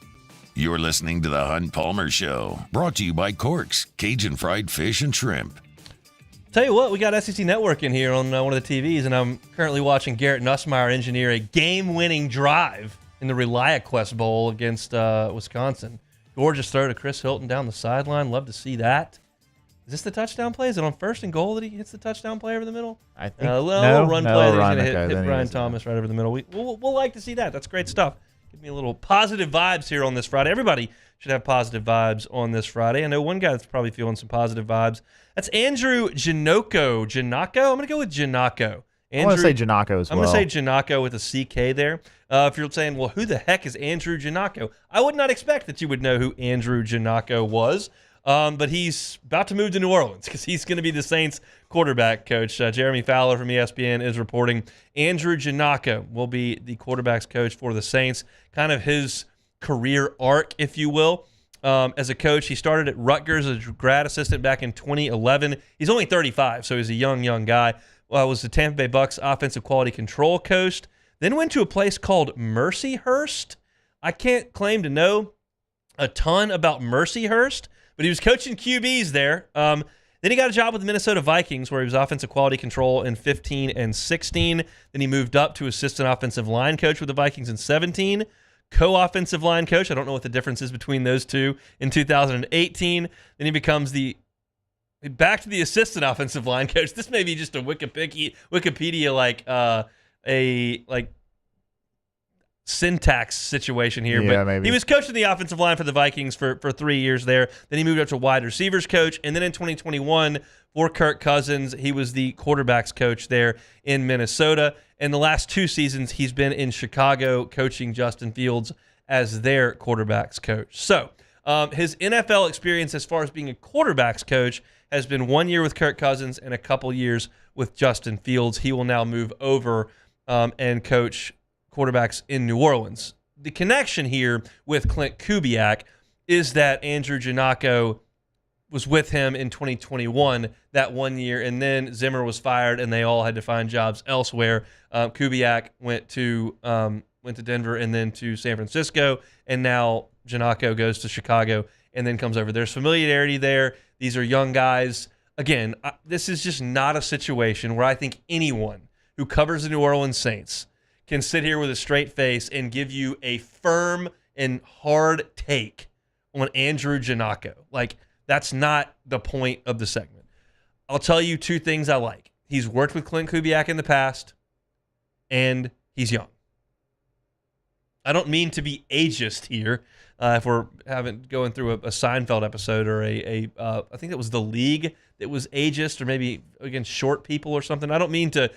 You're listening to the Hunt Palmer Show, brought to you by Corks, Cajun Fried Fish and Shrimp. Tell you what, we got SEC Network in here on one of the TVs, and I'm currently watching Garrett Nussmeier engineer a game-winning drive in the ReliaQuest Bowl against Wisconsin. Gorgeous throw to Chris Hilton down the sideline. Love to see that. Is this the touchdown play? Is it on 1st and goal that he hits the touchdown play over the middle? I think a little run play that he's going to hit Brian Thomas right over the middle. We'll like to see that. That's great stuff. Give me a little positive vibes here on this Friday. Everybody should have positive vibes on this Friday. I know one guy that's probably feeling some positive vibes. That's Andrew Janocko. Janocko? I'm going to go with Janocko. I want to say Janocko as well. I'm going to say Janocko with a CK there. If you're saying, well, who the heck is Andrew Janocko? I would not expect that you would know who Andrew Janocko was. But he's about to move to New Orleans because he's going to be the Saints quarterback coach. Jeremy Fowler from ESPN is reporting Andrew Janocko will be the quarterback's coach for the Saints. Kind of his career arc, if you will. As a coach, he started at Rutgers as a grad assistant back in 2011. He's only 35, so he's a young guy. Was the Tampa Bay Bucs offensive quality control coach. Then went to a place called Mercyhurst. I can't claim to know a ton about Mercyhurst, but he was coaching QBs there. Then he got a job with the Minnesota Vikings where he was offensive quality control in 15 and 16. Then he moved up to assistant offensive line coach with the Vikings in 17. Co-offensive line coach. I don't know what the difference is between those two in 2018. Then he becomes back to the assistant offensive line coach. This may be just a Wikipedia syntax situation here. Yeah, but maybe. He was coaching the offensive line for the Vikings for 3 years there. Then he moved up to wide receivers coach. And then in 2021, for Kirk Cousins, he was the quarterbacks coach there in Minnesota. And the last 2 seasons, he's been in Chicago coaching Justin Fields as their quarterbacks coach. So his NFL experience as far as being a quarterbacks coach has been 1 year with Kirk Cousins and a couple years with Justin Fields. He will now move over and coach quarterbacks in New Orleans. The connection here with Clint Kubiak is that Andrew Janocko was with him in 2021 that 1 year, and then Zimmer was fired, and they all had to find jobs elsewhere. Kubiak went to Denver and then to San Francisco, and now Janocko goes to Chicago and then comes over. There's familiarity there. These are young guys. Again, this is just not a situation where I think anyone who covers the New Orleans Saints can sit here with a straight face and give you a firm and hard take on Andrew Janocko. Like, that's not the point of the segment. I'll tell you 2 things I like. He's worked with Clint Kubiak in the past, and he's young. I don't mean to be ageist here. If we're going through a Seinfeld episode or I think it was The League that was ageist, or maybe against short people or something. I don't mean to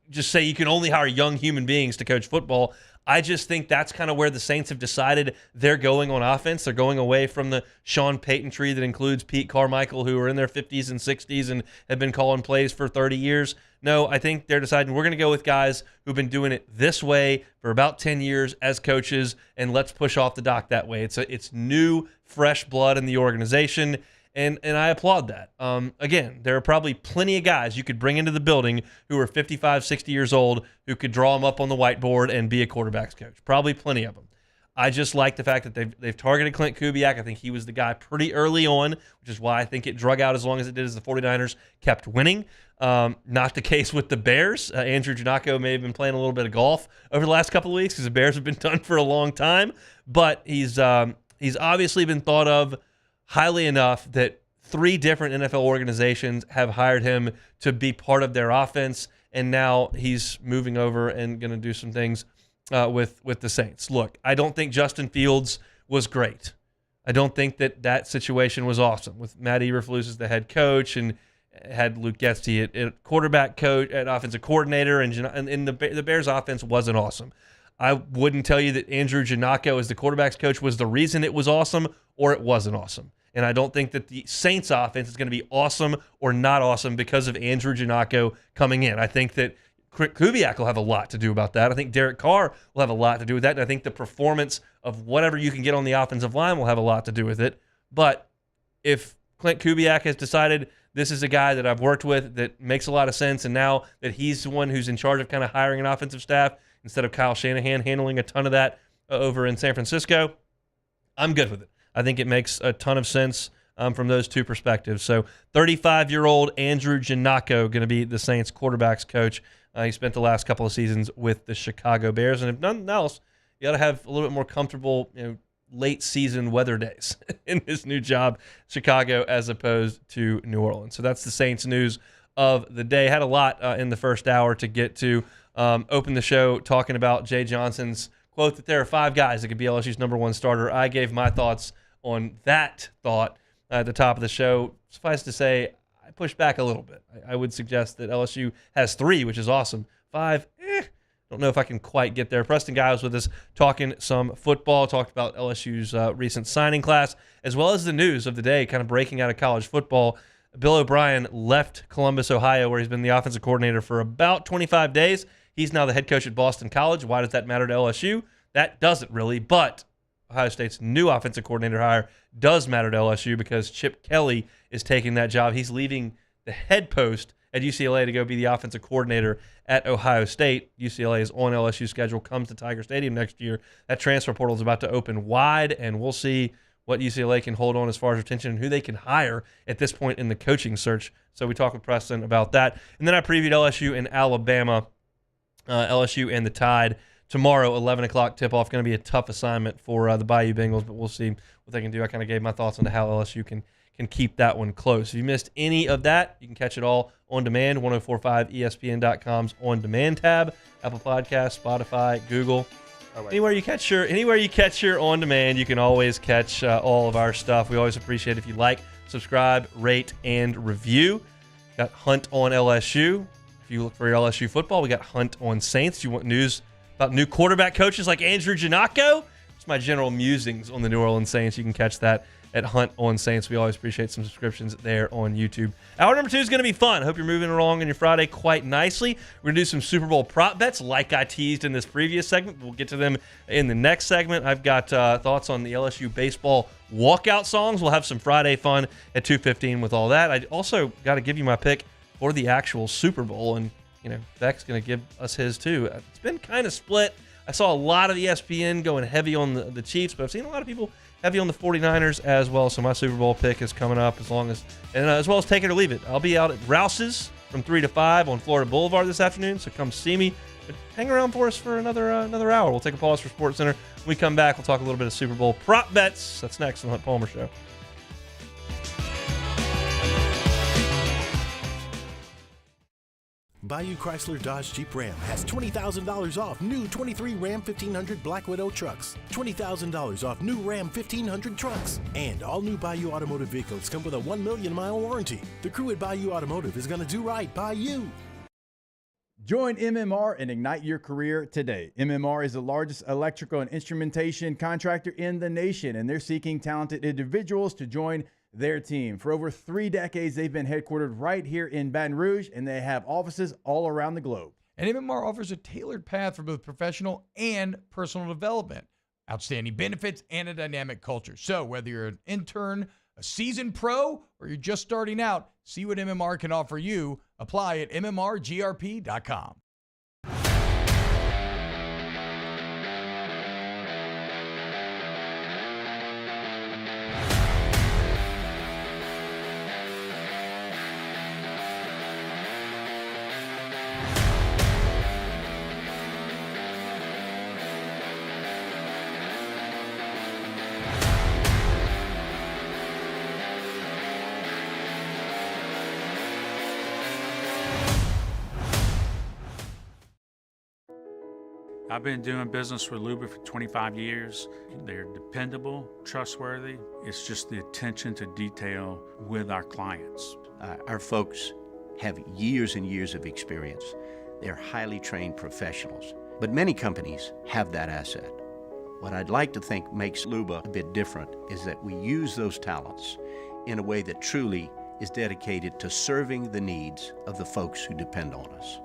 just say you can only hire young human beings to coach football. I just think that's kind of where the Saints have decided they're going on offense. They're going away from the Sean Payton tree that includes Pete Carmichael, who are in their 50s and 60s and have been calling plays for 30 years. No, I think they're deciding we're going to go with guys who've been doing it this way for about 10 years as coaches, and let's push off the dock that way. It's new, fresh blood in the organization, and I applaud that. Again, there are probably plenty of guys you could bring into the building who are 55, 60 years old who could draw them up on the whiteboard and be a quarterback's coach. Probably plenty of them. I just like the fact that they've targeted Clint Kubiak. I think he was the guy pretty early on, which is why I think it drug out as long as it did as the 49ers kept winning. Not the case with the Bears. Andrew Janocko may have been playing a little bit of golf over the last couple of weeks because the Bears have been done for a long time. But he's obviously been thought of highly enough that 3 different NFL organizations have hired him to be part of their offense, and now he's moving over and going to do some things with the Saints. Look, I don't think Justin Fields was great. I don't think that situation was awesome with Matt Eberflus as the head coach and had Luke Getsy at quarterback coach, at offensive coordinator, and the Bears' offense wasn't awesome. I wouldn't tell you that Andrew Janocko as the quarterback's coach was the reason it was awesome or it wasn't awesome. And I don't think that the Saints' offense is going to be awesome or not awesome because of Andrew Janocko coming in. I think that Kubiak will have a lot to do about that. I think Derek Carr will have a lot to do with that. And I think the performance of whatever you can get on the offensive line will have a lot to do with it. But if Clint Kubiak has decided this is a guy that I've worked with that makes a lot of sense, and now that he's the one who's in charge of kind of hiring an offensive staff instead of Kyle Shanahan handling a ton of that over in San Francisco, I'm good with it. I think it makes a ton of sense from those 2 perspectives. So 35-year-old Andrew Janocko going to be the Saints quarterbacks coach. He spent the last couple of seasons with the Chicago Bears. And if nothing else, you got to have a little bit more comfortable late season weather days in his new job, Chicago, as opposed to New Orleans. So that's the Saints news of the day. Had a lot in the first hour to get to. Open the show talking about Jay Johnson's quote that there are 5 guys that could be LSU's number 1 starter. I gave my thoughts on that thought at the top of the show. Suffice to say, I pushed back a little bit. I would suggest that LSU has 3, which is awesome. 5, don't know if I can quite get there. Preston Guy was with us talking some football, talked about LSU's recent signing class, as well as the news of the day kind of breaking out of college football. Bill O'Brien left Columbus, Ohio, where he's been the offensive coordinator for about 25 days. He's now the head coach at Boston College. Why does that matter to LSU? That doesn't really, but Ohio State's new offensive coordinator hire does matter to LSU because Chip Kelly is taking that job. He's leaving the head post at UCLA to go be the offensive coordinator at Ohio State. UCLA is on LSU's schedule, comes to Tiger Stadium next year. That transfer portal is about to open wide, and we'll see what UCLA can hold on as far as retention and who they can hire at this point in the coaching search. So we talked with Preston about that. And then I previewed LSU and Alabama, LSU and the Tide. Tomorrow, 11 o'clock tip-off, going to be a tough assignment for the Bayou Bengals, but we'll see what they can do. I kind of gave my thoughts on how LSU can keep that one close. If you missed any of that, you can catch it all on demand, 1045ESPN.com's on-demand tab, Apple Podcasts, Spotify, Google. Anywhere you catch your on demand, you can always catch all of our stuff. We always appreciate if you like, subscribe, rate, and review. Got Hunt on LSU. If you look for your LSU football, we got Hunt on Saints. If you want news about new quarterback coaches like Andrew Janocko, it's my general musings on the New Orleans Saints. You can catch that at Hunt on Saints. We always appreciate some subscriptions there on YouTube. Hour number 2 is going to be fun. I hope you're moving along on your Friday quite nicely. We're going to do some Super Bowl prop bets like I teased in this previous segment. We'll get to them in the next segment. I've got thoughts on the LSU baseball walkout songs. We'll have some Friday fun at 2:15 with all that. I also got to give you my pick for the actual Super Bowl, and Beck's going to give us his too. It's been kind of split. I saw a lot of ESPN going heavy on the Chiefs, but I've seen a lot of people heavy on the 49ers as well. So my Super Bowl pick is coming up as well as take it or leave it. I'll be out at Rouse's from 3 to 5 on Florida Boulevard this afternoon, so come see me. But hang around for us for another hour. We'll take a pause for Sports Center. When we come back, we'll talk a little bit of Super Bowl prop bets. That's next on the Hunt Palmer Show. Bayou Chrysler Dodge Jeep Ram has $20,000 off new 23 Ram 1500 Black Widow trucks, $20,000 off new Ram 1500 trucks, and all new Bayou Automotive vehicles come with a 1 million mile warranty. The crew at Bayou Automotive is going to do right by you. Join MMR and ignite your career today. MMR is the largest electrical and instrumentation contractor in the nation, and they're seeking talented individuals to join their team. For over 3 decades, they've been headquartered right here in Baton Rouge, and they have offices all around the globe. And MMR offers a tailored path for both professional and personal development, outstanding benefits, and a dynamic culture. So whether you're an intern, a seasoned pro, or you're just starting out, see what MMR can offer you. Apply at mmrgrp.com. I've been doing business with Luba for 25 years. They're dependable, trustworthy. It's just the attention to detail with our clients. Our folks have years and years of experience. They're highly trained professionals, but many companies have that asset. What I'd like to think makes Luba a bit different is that we use those talents in a way that truly is dedicated to serving the needs of the folks who depend on us.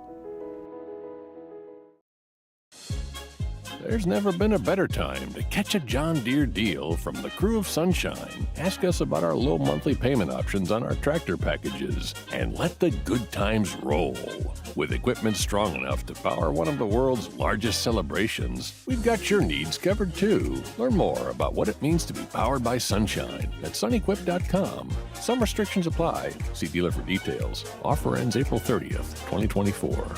There's never been a better time to catch a John Deere deal from the crew of Sunshine. Ask us about our low monthly payment options on our tractor packages and let the good times roll. With equipment strong enough to power one of the world's largest celebrations, we've got your needs covered too. Learn more about what it means to be powered by Sunshine at sunequip.com. Some restrictions apply. See dealer for details. Offer ends April 30th, 2024.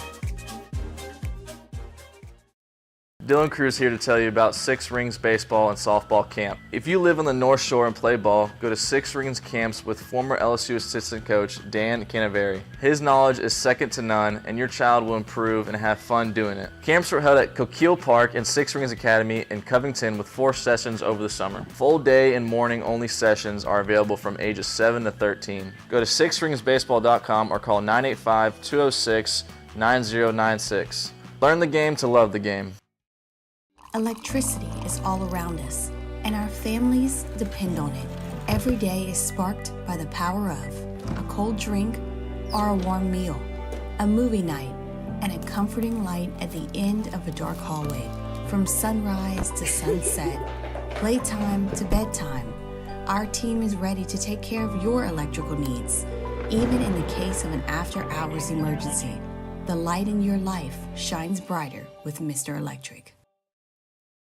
Dylan Cruz here to tell you about Six Rings Baseball and Softball Camp. If you live on the North Shore and play ball, go to Six Rings Camps with former LSU assistant coach Dan Canaveri. His knowledge is second to none, and your child will improve and have fun doing it. Camps were held at Coquille Park and Six Rings Academy in Covington with 4 sessions over the summer. Full day and morning only sessions are available from ages 7 to 13. Go to sixringsbaseball.com or call 985-206-9096. Learn the game to love the game. Electricity is all around us, and our families depend on it. Every day is sparked by the power of a cold drink or a warm meal, a movie night, and a comforting light at the end of a dark hallway. From sunrise to sunset, playtime to bedtime, our team is ready to take care of your electrical needs, even in the case of an after-hours emergency. The light in your life shines brighter with Mr. Electric.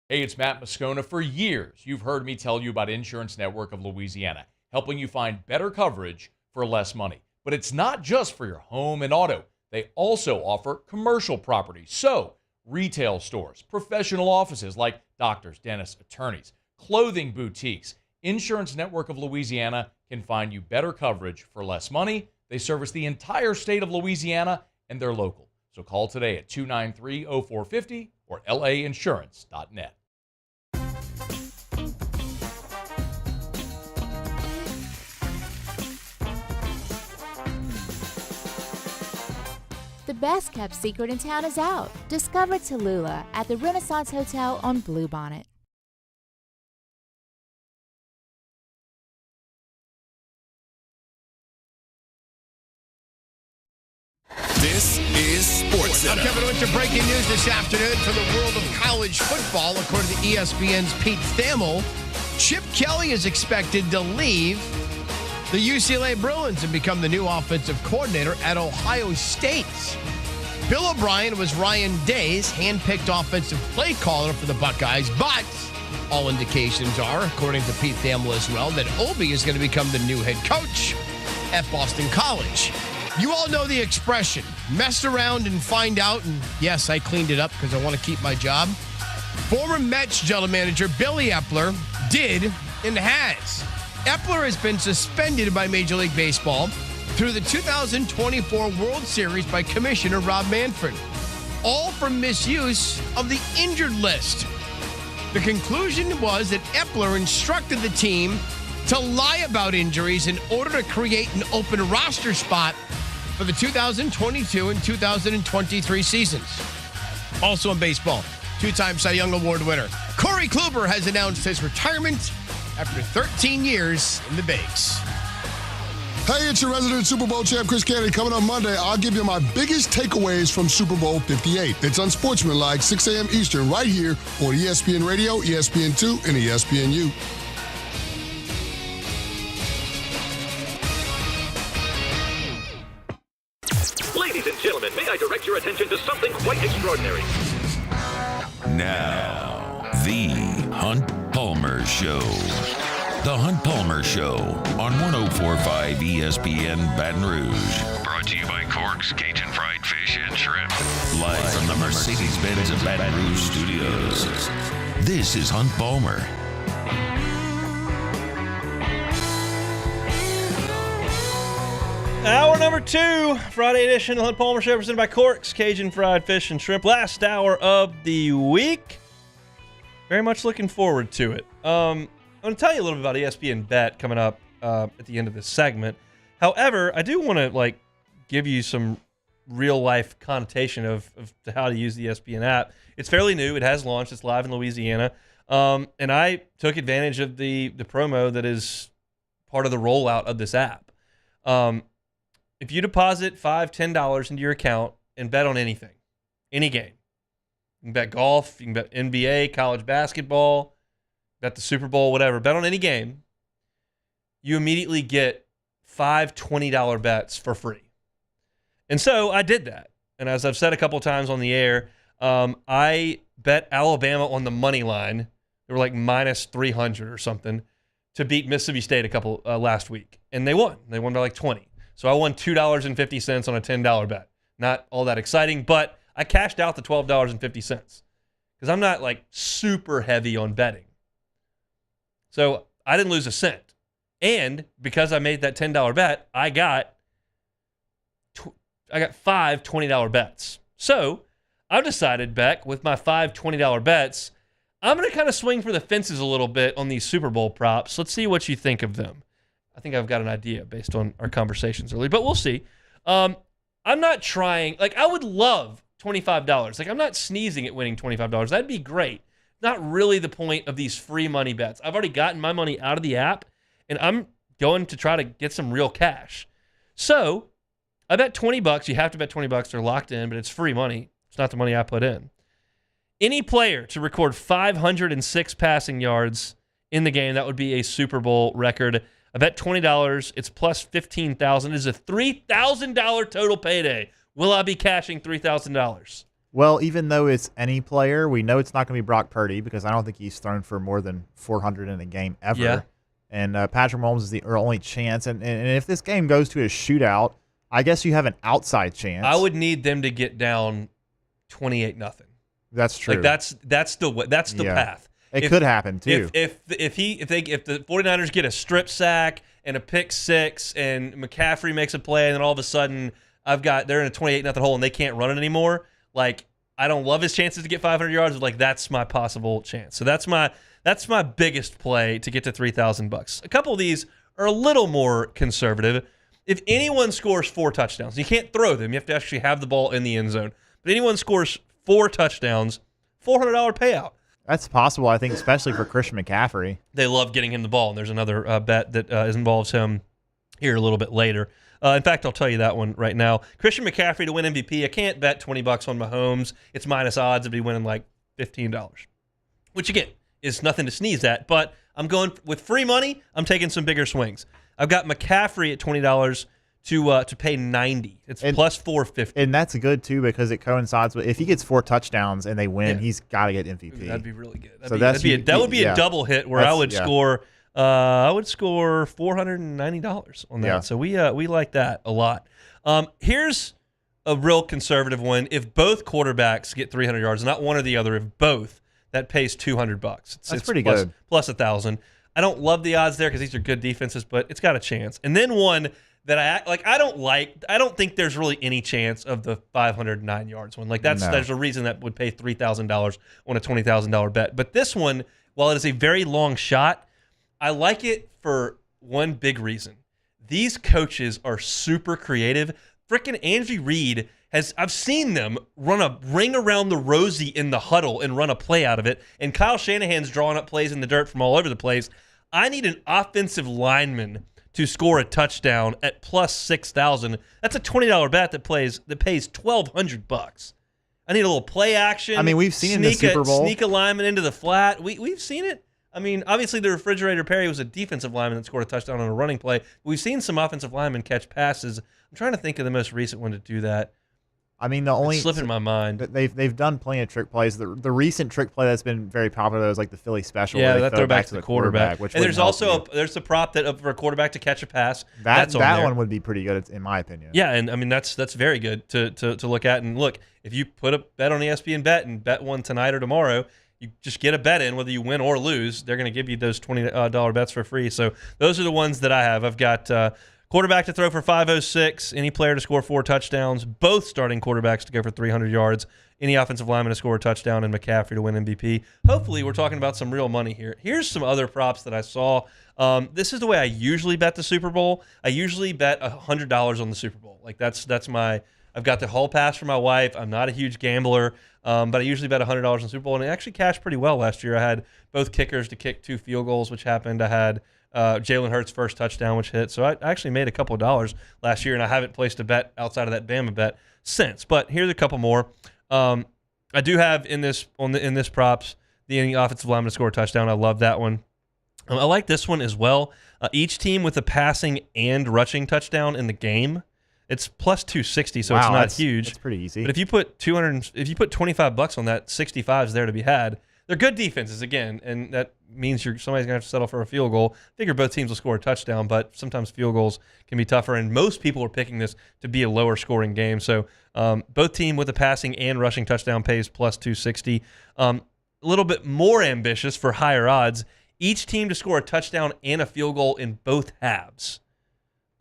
Hey, it's Matt Moscona. For years, you've heard me tell you about Insurance Network of Louisiana, helping you find better coverage for less money. But it's not just for your home and auto. They also offer commercial property. So, retail stores, professional offices like doctors, dentists, attorneys, clothing boutiques. Insurance Network of Louisiana can find you better coverage for less money. They service the entire state of Louisiana, and they're local. So call today at 293-0450 or lainsurance.net. The best kept secret in town is out. Discover Tallulah at the Renaissance Hotel on Bluebonnet. This is Sports Center. I'm Kevin Winter. Breaking news this afternoon from the world of college football. According to ESPN's Pete Thamel, Chip Kelly is expected to leave the UCLA Bruins and become the new offensive coordinator at Ohio State. Bill O'Brien was Ryan Day's hand-picked offensive play caller for the Buckeyes, but all indications are, according to Pete Thamel as well, that Obi is going to become the new head coach at Boston College. You all know the expression, mess around and find out, and yes, I cleaned it up because I want to keep my job. Former Mets general manager Billy Epler did and has. Epler has been suspended by Major League Baseball through the 2024 World Series by Commissioner Rob Manfred, all for misuse of the injured list. The conclusion was that Epler instructed the team to lie about injuries in order to create an open roster spot for the 2022 and 2023 seasons. Also in baseball, 2-time Cy Young Award winner Corey Kluber has announced his retirement after 13 years in the bigs. Hey, it's your resident Super Bowl champ, Chris Kennedy. Coming on Monday, I'll give you my biggest takeaways from Super Bowl 58. It's Unsportsmanlike, 6 a.m. Eastern, right here on ESPN Radio, ESPN2, and ESPNU. Ladies and gentlemen, may I direct your attention to something quite extraordinary? Now, the Hunt Palmer Show. The Hunt Palmer Show on 104.5 ESPN Baton Rouge. Brought to you by Cork's Cajun Fried Fish and Shrimp. Live from the Mercedes-Benz of Baton Rouge studios. This is Hunt Palmer. Hour number 2, Friday edition of the Hunt Palmer Show, presented by Cork's Cajun Fried Fish and Shrimp. Last hour of the week. Very much looking forward to it. I'm going to tell you a little bit about ESPN Bet coming up at the end of this segment. However, I do want to give you some real-life connotation of how to use the ESPN app. It's fairly new. It has launched. It's live in Louisiana. And I took advantage of the promo that is part of the rollout of this app. If you deposit $5, $10 into your account and bet on anything, any game, you can bet golf, you can bet NBA, college basketball, bet the Super Bowl, whatever, bet on any game, you immediately get 5 $20 bets for free. And so I did that. And as I've said a couple times on the air, I bet Alabama on the money line. They were like minus 300 or something to beat Mississippi State last week. And they won. They won by like 20. So I won $2.50 on a $10 bet. Not all that exciting, but I cashed out the $12.50 because I'm not like super heavy on betting. So I didn't lose a cent. And because I made that $10 bet, I got 5 $20 bets. So I've decided, Beck, with my 5 $20 bets, I'm going to kind of swing for the fences a little bit on these Super Bowl props. Let's see what you think of them. I think I've got an idea based on our conversations earlier, but we'll see. I'm not trying. Like, I would love $25. Like, I'm not sneezing at winning $25. That'd be great. Not really the point of these free money bets. I've already gotten my money out of the app, and I'm going to try to get some real cash. So I bet $20. You have to bet $20. They're locked in, but it's free money. It's not the money I put in. Any player to record 506 passing yards in the game, that would be a Super Bowl record. I bet $20. It's plus 15,000. It is a $3,000 total payday. Will I be cashing $3,000? Well, even though it's any player, we know it's not going to be Brock Purdy because I don't think he's thrown for more than 400 in a game ever. Yeah. And Patrick Mahomes is the only chance. And if this game goes to a shootout, I guess you have an outside chance. I would need them to get down 28-0. That's true. Like that's the path. It could happen too. If the 49ers get a strip sack and a pick six and McCaffrey makes a play and then all of a sudden they're in a 28-0 hole and they can't run it anymore. Like, I don't love his chances to get 500 yards, but like that's my possible chance. So that's my biggest play to get to $3,000. A couple of these are a little more conservative. If anyone scores 4 touchdowns, you can't throw them. You have to actually have the ball in the end zone. But anyone scores 4 touchdowns, $400 payout. That's possible, I think, especially for Christian McCaffrey. They love getting him the ball, and there's another bet that involves him here a little bit later. In fact, I'll tell you that one right now. Christian McCaffrey to win MVP. I can't bet $20 on Mahomes. It's minus odds. I'd be winning like $15, which again is nothing to sneeze at. But I'm going with free money. I'm taking some bigger swings. I've got McCaffrey at $20 to pay $90. It's plus $450. And that's good too because it coincides with if he gets 4 touchdowns and they win, he's got to get MVP. That'd be really good. That would be a double hit where I would score. I would score $490 on that. Yeah. So we like that a lot. Here's a real conservative one. If both quarterbacks get 300 yards, not one or the other, if both, that pays $200. That's pretty good. Plus 1,000. I don't love the odds there because these are good defenses, but it's got a chance. And then one that I don't think there's really any chance of the 509 yards one. Like there's a reason that would pay $3,000 on a $20,000 bet. But this one, while it is a very long shot, I like it for one big reason. These coaches are super creative. Frickin' Angie Reid I've seen them run a ring around the Rosie in the huddle and run a play out of it. And Kyle Shanahan's drawing up plays in the dirt from all over the place. I need an offensive lineman to score a touchdown at plus 6,000. That's a $20 bet that pays $1,200. I need a little play action. I mean, we've seen it in the Super Bowl. Sneak a lineman into the flat. We've seen it. I mean, obviously the refrigerator Perry was a defensive lineman that scored a touchdown on a running play. We've seen some offensive linemen catch passes. I'm trying to think of the most recent one to do that. I mean, it's slipping my mind. They've done plenty of trick plays. The recent trick play that's been very popular is like the Philly special. Yeah, where they that throw back to the quarterback. Which and there's also there's the prop that for a quarterback to catch a pass. That one would be pretty good, in my opinion. Yeah, and I mean that's very good to look at. And look, if you put a bet on ESPN Bet and bet one tonight or tomorrow, you just get a bet in, whether you win or lose. They're going to give you those $20 bets for free. So those are the ones that I have. I've got quarterback to throw for 506, any player to score 4 touchdowns, both starting quarterbacks to go for 300 yards, any offensive lineman to score a touchdown, and McCaffrey to win MVP. Hopefully, we're talking about some real money here. Here's some other props that I saw. This is the way I usually bet the Super Bowl. I usually bet $100 on the Super Bowl. Like that's my. I've got the hall pass for my wife. I'm not a huge gambler, but I usually bet $100 on the Super Bowl, and it actually cashed pretty well last year. I had both kickers to kick 2 field goals, which happened. I had Jalen Hurts' first touchdown, which hit. So I actually made a couple of dollars last year, and I haven't placed a bet outside of that Bama bet since. But here's a couple more. I do have in this props the offensive lineman to score a touchdown. I love that one. I like this one as well. Each team with a passing and rushing touchdown in the game. It's plus 260, so it's not huge. It's pretty easy. But if you put $25 on that, 65 is there to be had. They're good defenses, again, and that means somebody's going to have to settle for a field goal. I figure both teams will score a touchdown, but sometimes field goals can be tougher, and most people are picking this to be a lower-scoring game. So both team with a passing and rushing touchdown pays plus 260. A little bit more ambitious for higher odds, each team to score a touchdown and a field goal in both halves.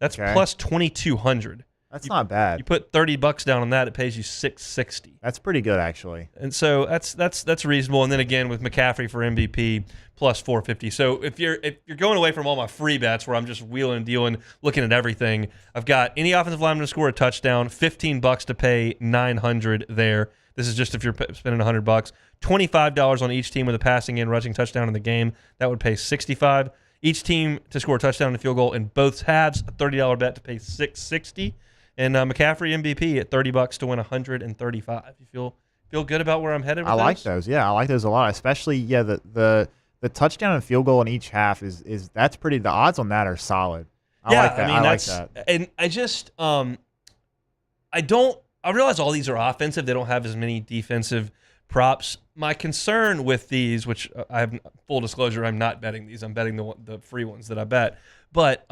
That's plus 2,200. That's not bad. You put $30 down on that, it pays you $660. That's pretty good, actually. And so that's reasonable. And then again with McCaffrey for MVP plus 450. So if you're going away from all my free bets where I'm just wheeling and dealing, looking at everything, I've got any offensive lineman to score a touchdown, $15 to pay $900 there. This is just if you're spending $100. $25 on each team with a passing and rushing touchdown in the game. That would pay $65. Each team to score a touchdown and a field goal in both halves, a $30 bet to pay $660. And McCaffrey MVP at $30 to win $135. You feel good about where I'm headed with I like those? those. Yeah, I like those a lot. Especially the touchdown and field goal in each half is that's pretty. The odds on that are solid. I like that. I like that. And I just I realize all these are offensive. They don't have as many defensive props. My concern with these, which I have full disclosure, I'm not betting these. I'm betting the free ones that I bet. But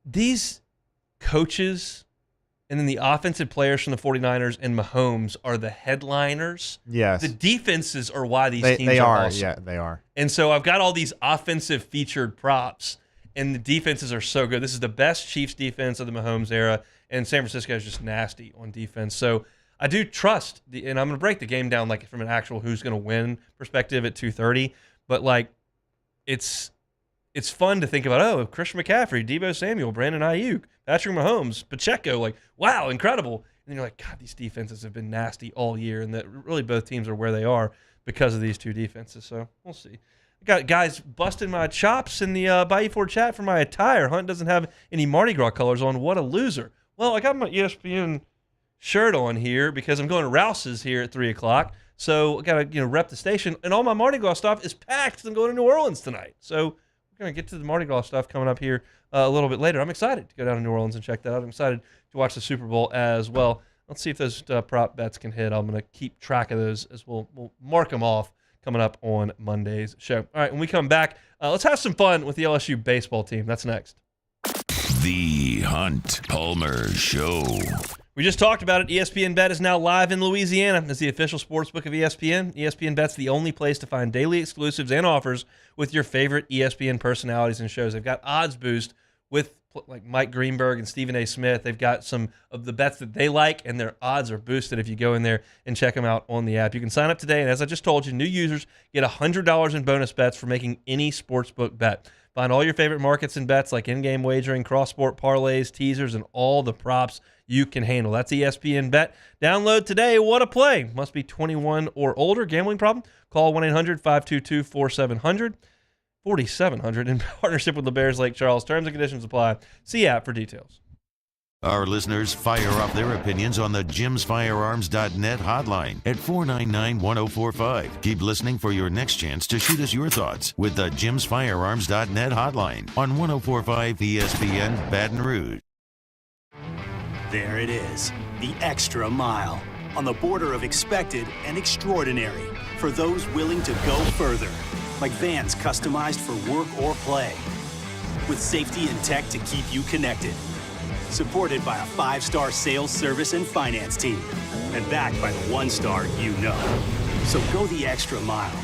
these coaches and then the offensive players from the 49ers and Mahomes are the headliners. Yes. The defenses are why these teams are awesome. Yeah, they are. And so I've got all these offensive featured props, and the defenses are so good. This is the best Chiefs defense of the Mahomes era, and San Francisco is just nasty on defense. So I do trust, and I'm going to break the game down like from an actual who's going to win perspective at 2:30, but like it's fun to think about, Christian McCaffrey, Deebo Samuel, Brandon Ayuk, Patrick Mahomes, Pacheco, like, wow, incredible. And then you're like, God, these defenses have been nasty all year, and that really both teams are where they are because of these two defenses. So we'll see. I got guys busting my chops in the Bayou Ford chat for my attire. Hunt doesn't have any Mardi Gras colors on. What a loser. Well, I got my ESPN shirt on here because I'm going to Rouse's here at 3 o'clock. So I got to rep the station, and all my Mardi Gras stuff is packed because I'm going to New Orleans tonight. So we're going to get to the Mardi Gras stuff coming up here a little bit later. I'm excited to go down to New Orleans and check that out. I'm excited to watch the Super Bowl as well. Let's see if those prop bets can hit. I'm going to keep track of those as we'll mark them off coming up on Monday's show. All right, when we come back, let's have some fun with the LSU baseball team. That's next. The Hunt Palmer Show. We just talked about it. ESPN Bet is now live in Louisiana as the official sportsbook of ESPN. ESPN Bet's the only place to find daily exclusives and offers with your favorite ESPN personalities and shows. They've got Odds Boost with like Mike Greenberg and Stephen A. Smith. They've got some of the bets that they like, and their odds are boosted if you go in there and check them out on the app. You can sign up today, and as I just told you, new users get $100 in bonus bets for making any sportsbook bet. Find all your favorite markets and bets like in-game wagering, cross-sport parlays, teasers, and all the props you can handle. That's ESPN Bet. Download today. What a play. Must be 21 or older. Gambling problem? Call 1-800-522-4700. 4700 in partnership with the Bears Lake Charles. Terms and conditions apply. See app for details. Our listeners fire off their opinions on the jimsfirearms.net hotline at 499-1045. Keep listening for your next chance to shoot us your thoughts with the jimsfirearms.net hotline on 1045 ESPN Baton Rouge. There it is, the extra mile, on the border of expected and extraordinary for those willing to go further, like vans customized for work or play, with safety and tech to keep you connected. Supported by a 5-star sales, service, and finance team, and backed by the 1-star you know. So go the extra mile.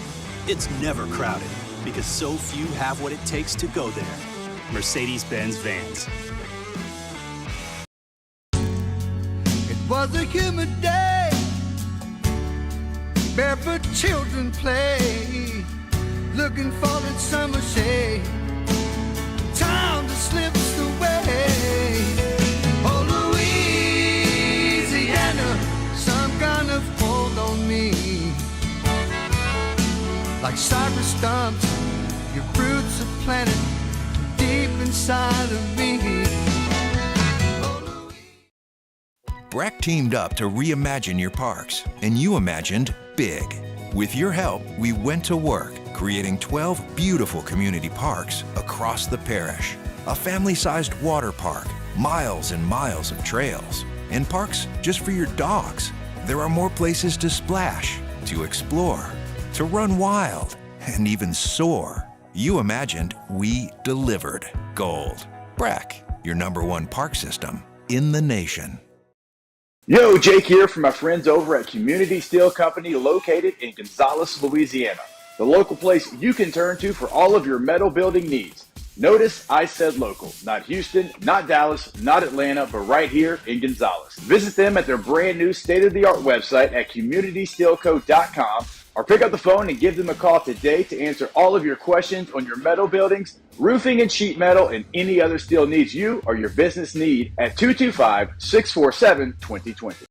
It's never crowded, because so few have what it takes to go there. Mercedes-Benz Vans. Was a humid day, barefoot children play, looking for that summer shade. Time just slips away. Oh, Louisiana, some kind of hold on me. Like cypress stumps, your roots are planted deep inside of me. BRAC teamed up to reimagine your parks, and you imagined big. With your help, we went to work, creating 12 beautiful community parks across the parish. A family-sized water park, miles and miles of trails, and parks just for your dogs. There are more places to splash, to explore, to run wild, and even soar. You imagined, we delivered. Gold. Brack, your #1 park system in the nation. Yo, Jake here from my friends over at Community Steel Company located in Gonzales, Louisiana. The local place you can turn to for all of your metal building needs. Notice I said local, not Houston, not Dallas, not Atlanta, but right here in Gonzales. Visit them at their brand new state-of-the-art website at communitysteelco.com or pick up the phone and give them a call today to answer all of your questions on your metal buildings, roofing and sheet metal, and any other steel needs you or your business need at 225-647-2020.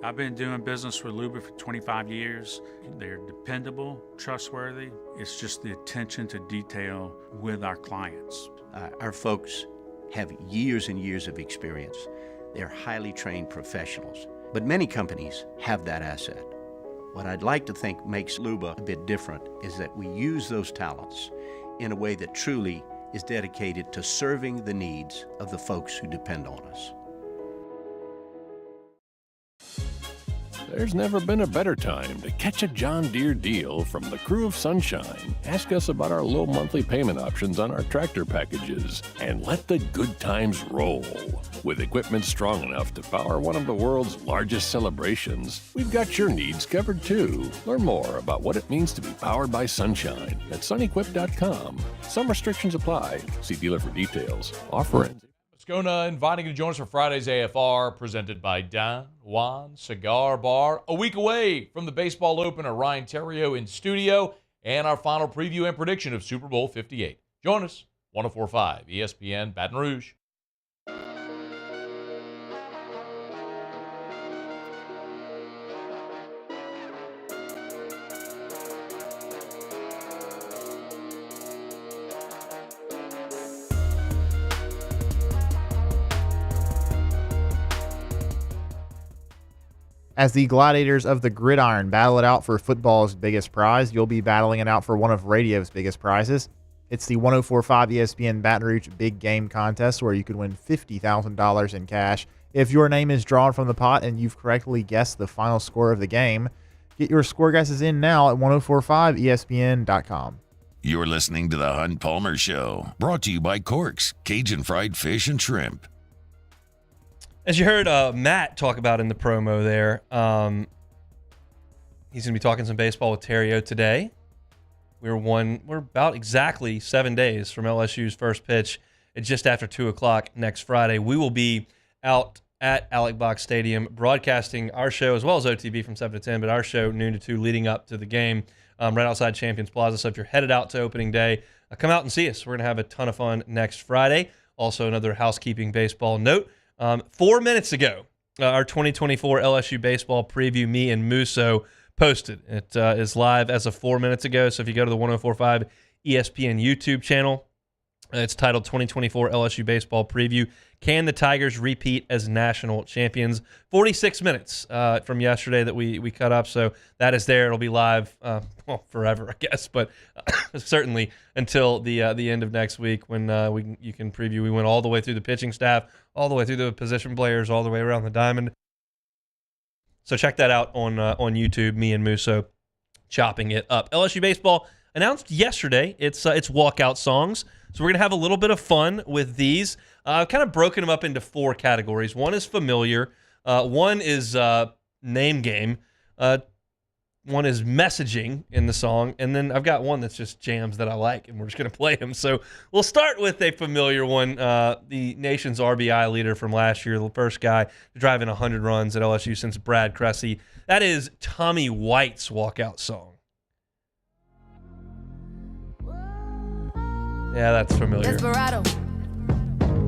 I've been doing business with Luba for 25 years. They're dependable, trustworthy. It's just the attention to detail with our clients. Our folks have years and years of experience. They're highly trained professionals, but many companies have that asset. What I'd like to think makes Luba a bit different is that we use those talents in a way that truly is dedicated to serving the needs of the folks who depend on us. There's never been a better time to catch a John Deere deal from the crew of Sunshine. Ask us about our low monthly payment options on our tractor packages and let the good times roll. With equipment strong enough to power one of the world's largest celebrations, we've got your needs covered too. Learn more about what it means to be powered by Sunshine at sunequip.com. Some restrictions apply. See dealer for details. Offer ends. Moscona inviting you to join us for Friday's AFR, presented by Don Juan Cigar Bar. A week away from the baseball opener, Ryan Terrio in studio, and our final preview and prediction of Super Bowl 58. Join us, 104.5 ESPN Baton Rouge. As the gladiators of the gridiron battle it out for football's biggest prize, you'll be battling it out for one of radio's biggest prizes. It's the 104.5 ESPN Baton Rouge Big Game Contest, where you could win $50,000 in cash if your name is drawn from the pot and you've correctly guessed the final score of the game. Get your score guesses in now at 1045ESPN.com. You're listening to The Hunt Palmer Show, brought to you by Corks, Cajun Fried Fish and Shrimp. As you heard Matt talk about in the promo there, he's going to be talking some baseball with Terrio today. We're about exactly 7 days from LSU's first pitch at just after 2 o'clock next Friday. We will be out at Alec Box Stadium broadcasting our show as well as OTB from 7 to 10, but our show noon to 2 leading up to the game right outside Champions Plaza. So if you're headed out to opening day, come out and see us. We're going to have a ton of fun next Friday. Also, another housekeeping baseball note. 4 minutes ago, our 2024 LSU baseball preview, me and Musso posted. It is live as of 4 minutes ago. So if you go to the 104.5 ESPN YouTube channel, it's titled 2024 LSU baseball preview. Can the Tigers repeat as national champions? 46 minutes from yesterday that we cut up. So that is there. It'll be live forever, I guess, but certainly until the end of next week when you can preview. We went all the way through the pitching staff, all the way through the position players, all the way around the diamond. So check that out on YouTube. Me and Musso chopping it up. LSU baseball announced yesterday its walkout songs. So we're going to have a little bit of fun with these. I've kind of broken them up into 4 categories. One is familiar. One is name game. One is messaging in the song. And then I've got one that's just jams that I like, and we're just going to play them. So we'll start with a familiar one. The nation's RBI leader from last year, the first guy to drive in 100 runs at LSU since Brad Cressy. That is Tommy White's walkout song. Yeah, that's familiar. Desperado.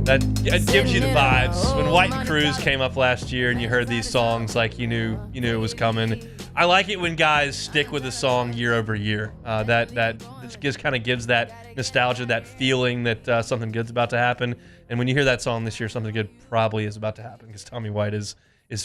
That gives you the vibes. When White and Cruz came up last year and you heard these songs, like you knew it was coming. I like it when guys stick with a song year over year. That just kind of gives that nostalgia, that feeling that something good's about to happen. And when you hear that song this year, something good probably is about to happen because Tommy White is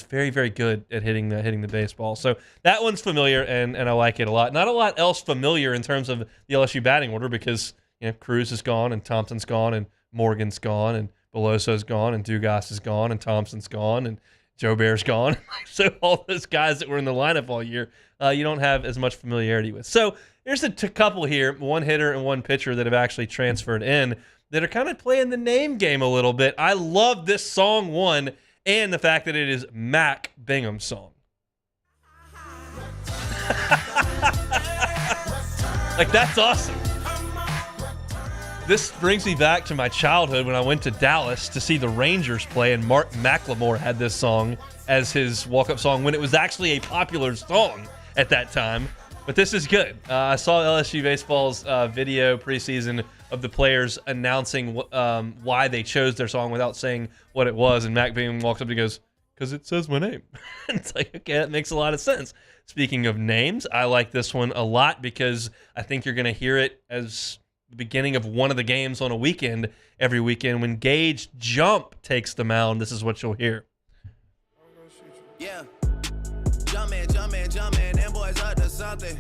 very, very good at hitting the baseball. So that one's familiar, and I like it a lot. Not a lot else familiar in terms of the LSU batting order because Cruz is gone, and Thompson's gone, and Morgan's gone, and Beloso's gone, and Dugas is gone, and Thompson's gone, and Joe Bear's gone. So all those guys that were in the lineup all year, you don't have as much familiarity with. So there's a couple here, one hitter and one pitcher that have actually transferred in that are kind of playing the name game a little bit. I love this song, one, and the fact that it is Mac Bingham's song. Like, that's awesome. This brings me back to my childhood when I went to Dallas to see the Rangers play, and Mark McLemore had this song as his walk-up song when it was actually a popular song at that time. But this is good. I saw LSU baseball's video preseason of the players announcing why they chose their song without saying what it was, and Mac Bingham walks up and goes, "Because it says my name." It's like, okay, that makes a lot of sense. Speaking of names, I like this one a lot because I think you're going to hear it as the beginning of one of the games on a weekend every weekend. When Gage Jump takes the mound, this is what you'll hear. Yeah. Jumpin', them boys up to something.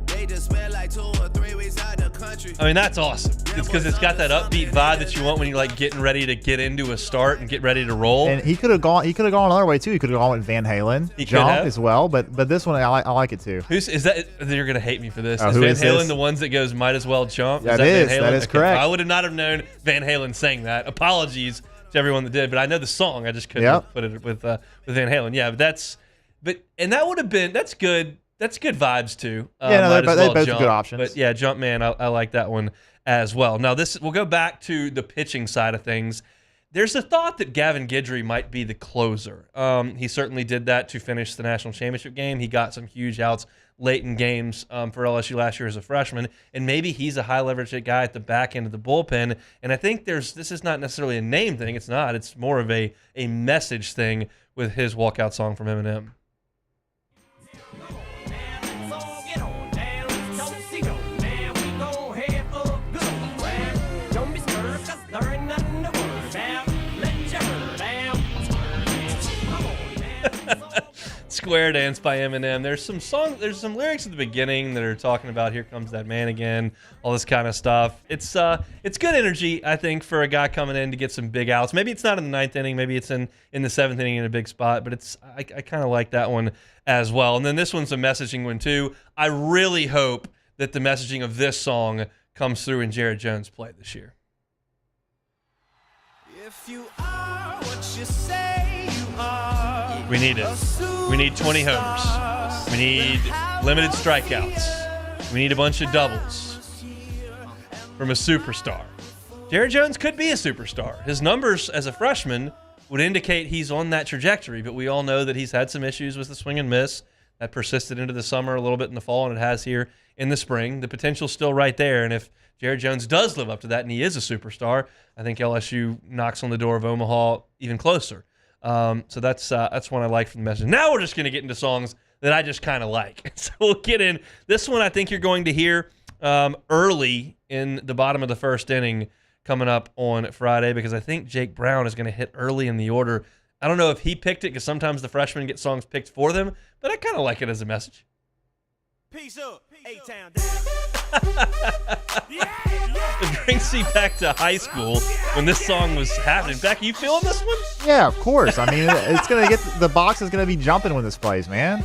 They just spent like 2 or 3 weeks out the country. I mean, that's awesome. It's because it's got that upbeat vibe that you want when you're like getting ready to get into a start and get ready to roll. And he could have gone another way too. He could have gone with Van Halen, Jump as well. But this one, I like it too. Is that? You're gonna hate me for this. Oh, is who Van is Halen this? the ones that goes "Might as well jump"? That Van Halen? That is correct. I would not have known Van Halen sang that. Apologies to everyone that did, but I know the song. I just couldn't put it with Van Halen. Yeah, and that would have been. That's good. That's good vibes too. They're both good options. But yeah, Jump Man, I like that one as well. Now we'll go back to the pitching side of things. There's a thought that Gavin Guidry might be the closer. He certainly did that to finish the national championship game. He got some huge outs late in games for LSU last year as a freshman, and maybe he's a high leverage hit guy at the back end of the bullpen. And I think this is not necessarily a name thing. It's not. It's more of a message thing with his walkout song from Eminem. Square Dance by Eminem. There's some lyrics at the beginning that are talking about "Here comes that man again," all this kind of stuff. It's good energy, I think, for a guy coming in to get some big outs. Maybe it's not in the 9th inning, maybe it's in the 7th inning in a big spot, but I kind of like that one as well. And then this one's a messaging one too. I really hope that the messaging of this song comes through in Jared Jones' play this year. If you are what you say you are, we need it. We need 20 homers. We need limited strikeouts. We need a bunch of doubles from a superstar. Jared Jones could be a superstar. His numbers as a freshman would indicate he's on that trajectory, but we all know that he's had some issues with the swing and miss that persisted into the summer, a little bit in the fall, and it has here in the spring. The potential's still right there, and if Jared Jones does live up to that and he is a superstar, I think LSU knocks on the door of Omaha even closer. So that's one I like from the message. Now we're just going to get into songs that I just kind of like. So we'll get in. This one I think you're going to hear early in the bottom of the 1st inning coming up on Friday, because I think Jake Brown is going to hit early in the order. I don't know if he picked it, because sometimes the freshmen get songs picked for them, but I kind of like it as a message. Peace up, A-Town. It brings me back to high school when this song was happening. Becky, you feeling this one? Yeah, of course. I mean, it's gonna get the box is gonna be jumping when this plays, man.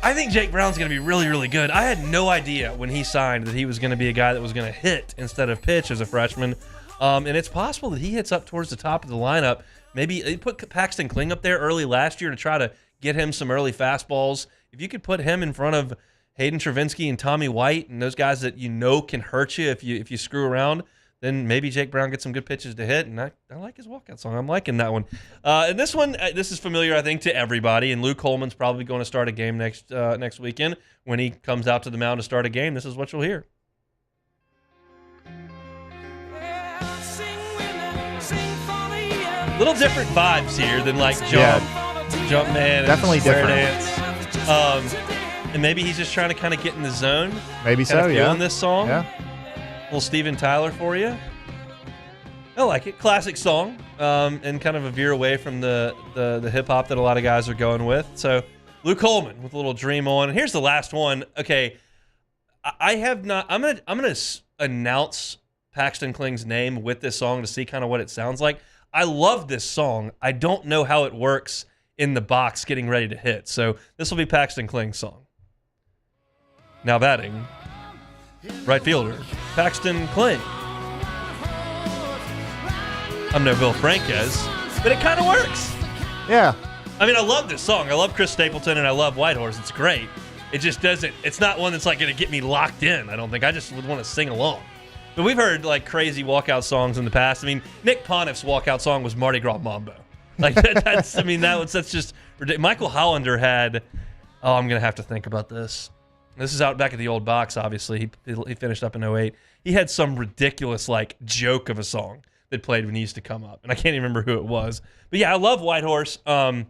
I think Jake Brown's going to be really, really good. I had no idea when he signed that he was going to be a guy that was going to hit instead of pitch as a freshman. And it's possible that he hits up towards the top of the lineup. Maybe they put Paxton Kling up there early last year to try to get him some early fastballs. If you could put him in front of Hayden Travinski and Tommy White and those guys that you know can hurt you if you screw around, then maybe Jake Brown gets some good pitches to hit, and I like his walkout song. I'm liking that one. And this one, this is familiar, I think, to everybody, and Luke Coleman's probably going to start a game next weekend. When he comes out to the mound to start a game, this is what you'll hear. Little different vibes here than like Jump Man, definitely different. Dance. And maybe he's just trying to kind of get in the zone. Maybe so, yeah. Feeling this song. Yeah. Little Steven Tyler for you. I like it. Classic song, and kind of a veer away from the hip hop that a lot of guys are going with. So Luke Coleman with a little Dream On. And here's the last one. Okay, I have not. I'm gonna announce Paxton Kling's name with this song to see kind of what it sounds like. I love this song. I don't know how it works in the box getting ready to hit. So this will be Paxton Kling's song. Now batting, right fielder, Paxton Kling. I'm no Bill Franquez, but it kind of works. Yeah. I mean, I love this song. I love Chris Stapleton and I love Whitehorse. It's great. It just doesn't, it's not one that's like going to get me locked in, I don't think. I just would want to sing along. But we've heard like crazy walkout songs in the past. I mean, Nick Pontiff's walkout song was Mardi Gras Mambo. Like that's just ridiculous. Michael Hollander had, I'm going to have to think about this. This is out back at the old box, obviously. He finished up in 08. He had some ridiculous like joke of a song that played when he used to come up. And I can't even remember who it was. But yeah, I love Whitehorse. I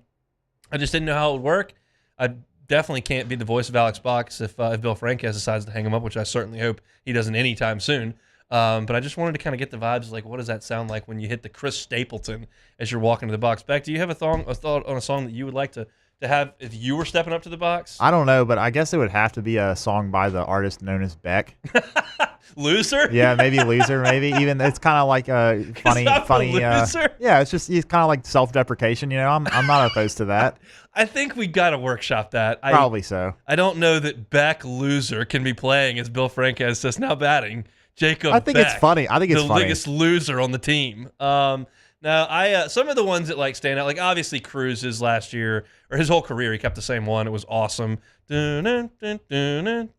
just didn't know how it would work. I definitely can't be the voice of Alex Box if Bill Franquez decides to hang him up, which I certainly hope he doesn't anytime soon. But I just wanted to kind of get the vibes, like what does that sound like when you hit the Chris Stapleton as you're walking to the box? Beck, do you have a thought on a song that you would like to have if you were stepping up to the box? I don't know, but I guess it would have to be a song by the artist known as Beck. Loser? Yeah, maybe Loser. Maybe even it's kind of like a funny. Loser? Yeah, it's kind of like self-deprecation. You know, I'm not opposed to that. I think we got to workshop that. Probably so. I don't know that Beck Loser can be playing as Bill Franquez says now batting. Jacob I think Beck, it's funny. I think it's the funny. biggest loser on the team. Now, some of the ones that like stand out, like obviously Cruz's last year or his whole career, he kept the same one. It was awesome. I mean,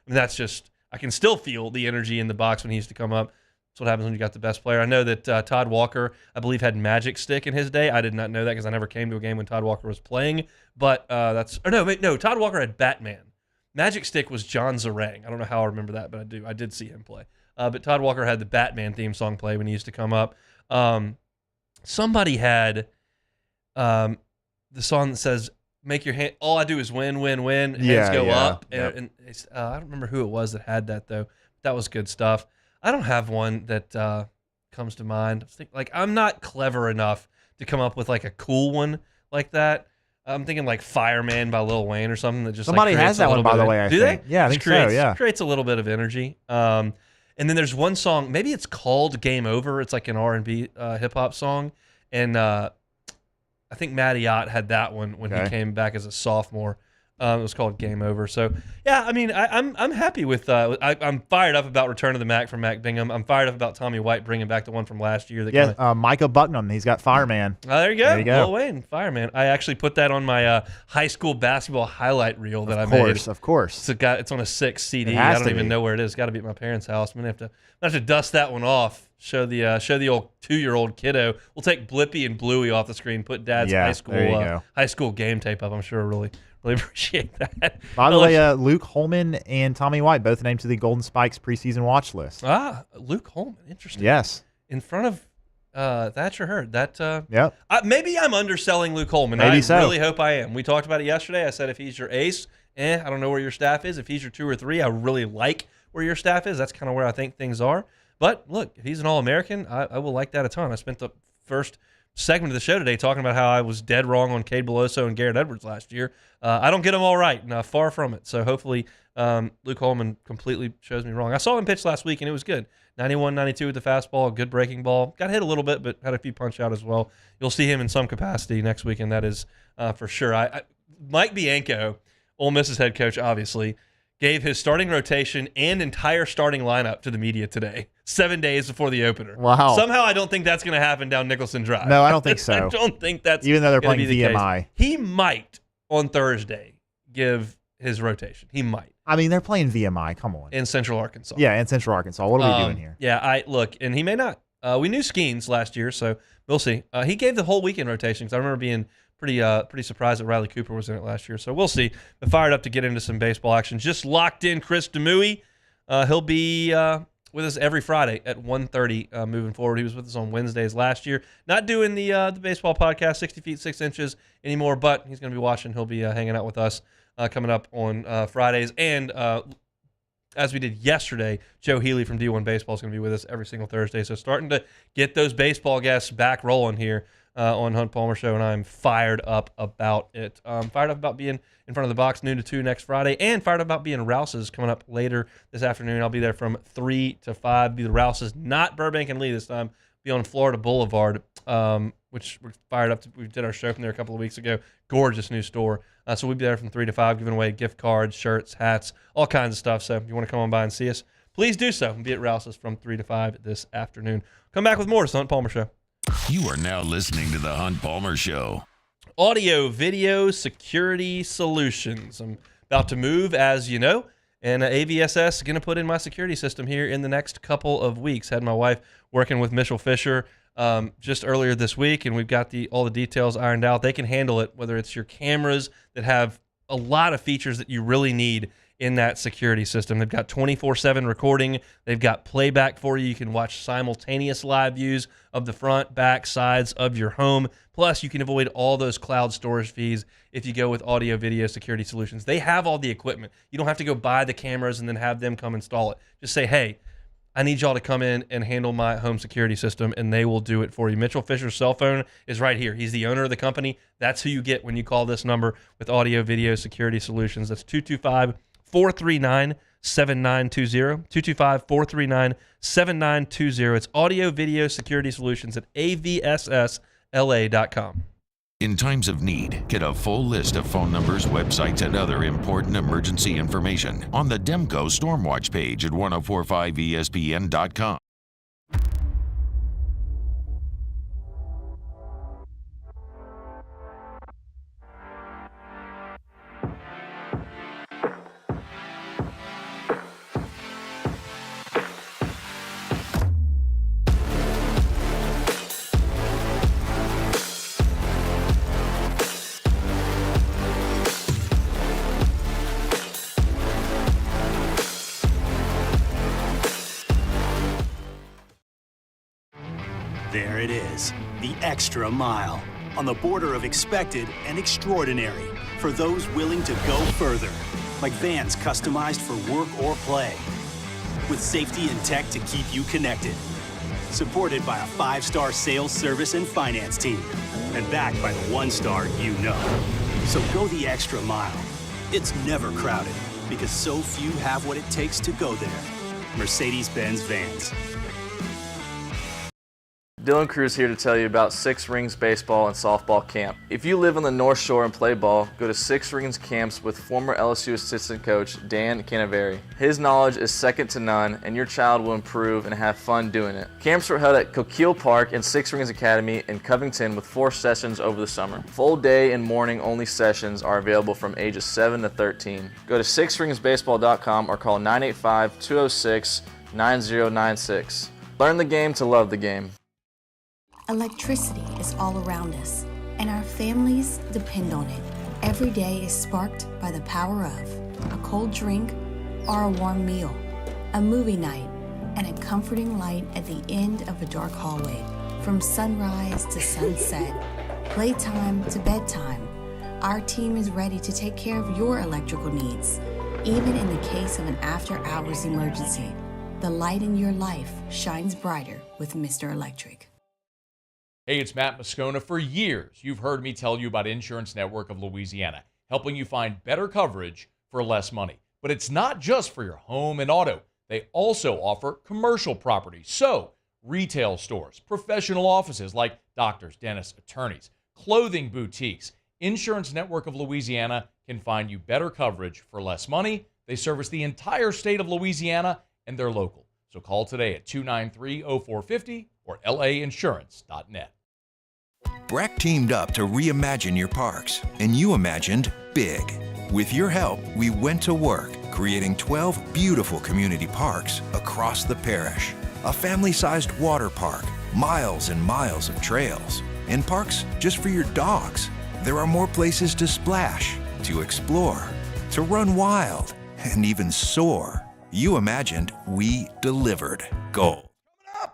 that's just, I can still feel the energy in the box when he used to come up. That's what happens when you got the best player. I know that Todd Walker, I believe, had Magic Stick in his day. I did not know that because I never came to a game when Todd Walker was playing. But Todd Walker had Batman. Magic Stick was John Zarang. I don't know how I remember that, but I do. I did see him play. But Todd Walker had the Batman theme song play when he used to come up. Somebody had the song that says, make your hand, all I do is win, win, win, hands go up. And I don't remember who it was that had that, though. That was good stuff. I don't have one that comes to mind. I'm not clever enough to come up with like a cool one like that. I'm thinking like Fireman by Lil Wayne or something that just somebody like has that one, by the way. I think. Yeah, I think so. Yeah, creates a little bit of energy. And then there's one song, maybe it's called Game Over. It's like an R&B hip hop song, and I think Matty Ott had that one when he came back as a sophomore. It was called Game Over. So yeah, I mean, I'm happy with. I'm fired up about Return of the Mac from Mac Bingham. I'm fired up about Tommy White bringing back the one from last year. That Micah Bucknum. He's got Fireman. There you go. Lil Wayne, Fireman. I actually put that on my high school basketball highlight reel that I made. Of course. It's on a 6 CD. I don't even know where it is. It's got to be at my parents' house. I'm gonna have to dust that one off. Show the old 2-year-old kiddo. We'll take Blippy and Bluey off the screen. Put Dad's high school game tape up. I'm sure really appreciate that. By the way, Luke Holman and Tommy White both named to the Golden Spikes preseason watch list. Luke Holman, interesting. Yes, in front of Thatcher Hurd. Yep. Maybe I'm underselling Luke Holman. Maybe so. Really hope I am. We talked about it yesterday. I said if he's your ace, I don't know where your staff is. If he's your 2 or 3, I really like where your staff is. That's kind of where I think things are. But look, if he's an All-American, I will like that a ton. I spent the first segment of the show today talking about how I was dead wrong on Cade Beloso and Garrett Edwards last year. I don't get them all right, far from it. So hopefully Luke Holman completely shows me wrong. I saw him pitch last week, and it was good. 91-92 with the fastball, good breaking ball. Got hit a little bit, but had a few punch out as well. You'll see him in some capacity next week, and that is for sure. Mike Bianco, Ole Miss's head coach, obviously, gave his starting rotation and entire starting lineup to the media today, 7 days before the opener. Wow. Somehow I don't think that's going to happen down Nicholson Drive. No, I don't think so. I don't think that's even though they're playing the VMI. Case. He might on Thursday give his rotation. He might. I mean, they're playing VMI. Come on. In Central Arkansas. Yeah, in Central Arkansas. What are we doing here? Yeah, look, and he may not. We knew Skeens last year, so we'll see. He gave the whole weekend rotation because I remember being pretty surprised that Riley Cooper was in it last year. So we'll see. But fired up to get into some baseball action. Just locked in Chris Demouy. He'll be with us every Friday at 1:30 moving forward. He was with us on Wednesdays last year. Not doing the baseball podcast, 60 feet, 6 inches anymore, but he's going to be watching. He'll be hanging out with us coming up on Fridays. And as we did yesterday, Joe Healy from D1 Baseball is going to be with us every single Thursday. So starting to get those baseball guests back rolling here on Hunt Palmer Show, and I'm fired up about it. Fired up about being in front of the box noon to 2 next Friday, and fired up about being Rouse's coming up later this afternoon. I'll be there from 3 to 5. Be the Rouse's, not Burbank and Lee this time, Be on Florida Boulevard, which we're fired up. We did our show from there a couple of weeks ago. Gorgeous new store. So we'll be there from 3 to 5, giving away gift cards, shirts, hats, all kinds of stuff. So if you want to come on by and see us, please do so. We'll be at Rouse's from 3 to 5 this afternoon. Come back with more of the Hunt Palmer Show. You are now listening to the Hunt Palmer Show. Audio, video, security solutions. I'm about to move, as you know, and AVSS is going to put in my security system here in the next couple of weeks. Had my wife working with Mitchell Fisher just earlier this week, and we've got all the details ironed out. They can handle it, whether it's your cameras that have a lot of features that you really need in that security system. They've got 24/7 recording. They've got playback for you. You can watch simultaneous live views of the front, back, sides of your home. Plus, you can avoid all those cloud storage fees if you go with audio video security solutions. They have all the equipment. You don't have to go buy the cameras and then have them come install it. Just say, hey, I need y'all to come in and handle my home security system, and they will do it for you. Mitchell Fisher's cell phone is right here. He's the owner of the company. That's who you get when you call this number with audio video security solutions. That's 225-439-7920. 225-439-7920. It's audio video security solutions at avssla.com. In times of need, get a full list of phone numbers, websites, and other important emergency information on the Demco Stormwatch page at 1045ESPN.com. There it is, the extra mile, on the border of expected and extraordinary, for those willing to go further, like vans customized for work or play, with safety and tech to keep you connected, supported by a 5-star sales, service, and finance team, and backed by the 1-star you know. So go the extra mile. It's never crowded, because so few have what it takes to go there. Mercedes-Benz Vans. Dylan Cruz here to tell you about Six Rings Baseball and Softball Camp. If you live on the North Shore and play ball, go to Six Rings Camps with former LSU assistant coach Dan Canaveri. His knowledge is second to none, and your child will improve and have fun doing it. Camps were held at Coquille Park and Six Rings Academy in Covington with 4 sessions over the summer. Full day and morning only sessions are available from ages 7 to 13. Go to sixringsbaseball.com or call 985-206-9096. Learn the game to love the game. Electricity is all around us, and our families depend on it. Every day is sparked by the power of a cold drink or a warm meal, a movie night, and a comforting light at the end of a dark hallway. From sunrise to sunset, playtime to bedtime, our team is ready to take care of your electrical needs. Even in the case of an after-hours emergency, the light in your life shines brighter with Mr. Electric. Hey, it's Matt Moscona. For years, you've heard me tell you about Insurance Network of Louisiana, helping you find better coverage for less money. But it's not just for your home and auto. They also offer commercial property. So, retail stores, professional offices like doctors, dentists, attorneys, clothing boutiques. Insurance Network of Louisiana can find you better coverage for less money. They service the entire state of Louisiana, and they're local. So call today at 293-0450 or lainsurance.net. Breck teamed up to reimagine your parks, and you imagined big. With your help, we went to work, creating 12 beautiful community parks across the parish. A family-sized water park, miles and miles of trails, and parks just for your dogs. There are more places to splash, to explore, to run wild, and even soar. You imagined, we delivered. Gold.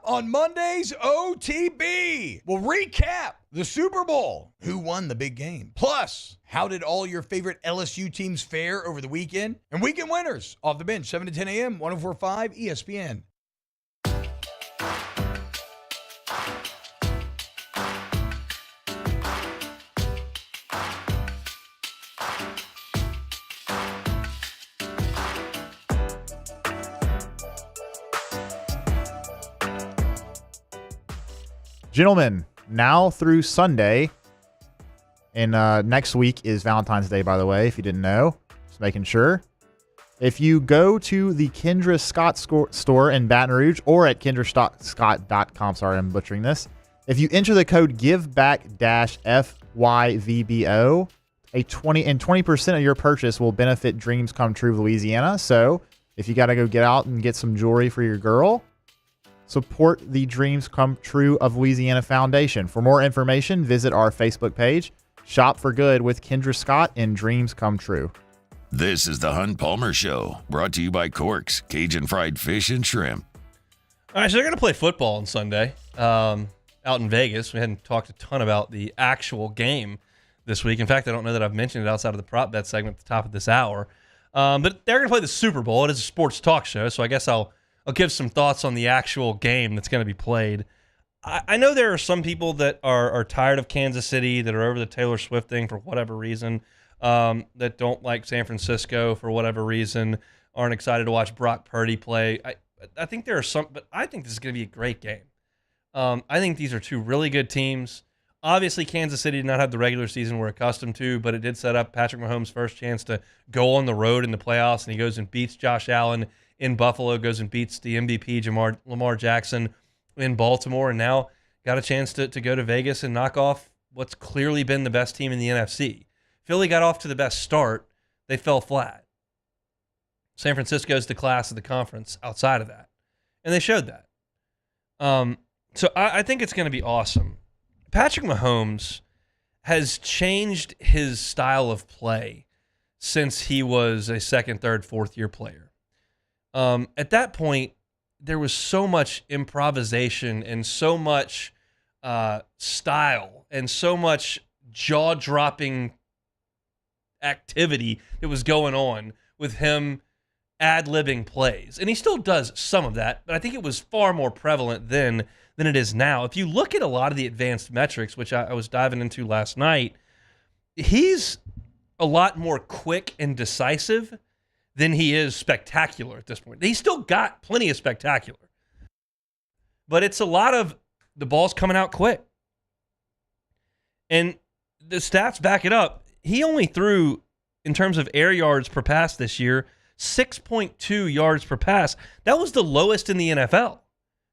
On Monday's OTB, we'll recap the Super Bowl. Who won the big game? Plus, how did all your favorite LSU teams fare over the weekend? And weekend winners off the bench, 7 to 10 a.m., 104.5 ESPN. Gentlemen, now through Sunday, and next week is Valentine's Day, by the way, if you didn't know. Just making sure. If you go to the Kendra Scott store in Baton Rouge or at kendrascott.com, sorry, I'm butchering this. If you enter the code GIVEBACK-FYVBO, 20% of your purchase will benefit Dreams Come True of Louisiana. So if you got to go get out and get some jewelry for your girl, support the Dreams Come True of Louisiana Foundation. For more information, visit our Facebook page, Shop for Good with Kendra Scott and Dreams Come True. This is the Hunt Palmer Show, brought to you by Corks, Cajun Fried Fish and Shrimp. All right, so they're going to play football on Sunday out in Vegas. We hadn't talked a ton about the actual game this week. In fact, I don't know that I've mentioned it outside of the prop bet segment at the top of this hour. But they're going to play the Super Bowl. It is a sports talk show, so I guess I'll give some thoughts on the actual game that's going to be played. I know there are some people that are tired of Kansas City, that are over the Taylor Swift thing for whatever reason, that don't like San Francisco for whatever reason, aren't excited to watch Brock Purdy play. I think there are some, but I think this is going to be a great game. I think these are two really good teams. Obviously, Kansas City did not have the regular season we're accustomed to, but it did set up Patrick Mahomes' first chance to go on the road in the playoffs, and he goes and beats Josh Allen in Buffalo, goes and beats the MVP Lamar Jackson in Baltimore, and now got a chance to go to Vegas and knock off what's clearly been the best team in the NFC. Philly got off to the best start. They fell flat. San Francisco's the class of the conference outside of that, and they showed that. So I think it's going to be awesome. Patrick Mahomes has changed his style of play since he was a second, third, fourth-year player. At that point, there was so much improvisation and so much style and so much jaw-dropping activity that was going on with him ad-libbing plays. And he still does some of that, but I think it was far more prevalent then than it is now. If you look at a lot of the advanced metrics, which I was diving into last night, he's a lot more quick and decisive than he is spectacular at this point. He's still got plenty of spectacular, but it's a lot of the ball's coming out quick. And the stats back it up. He only threw, in terms of air yards per pass this year, 6.2 yards per pass. That was the lowest in the NFL.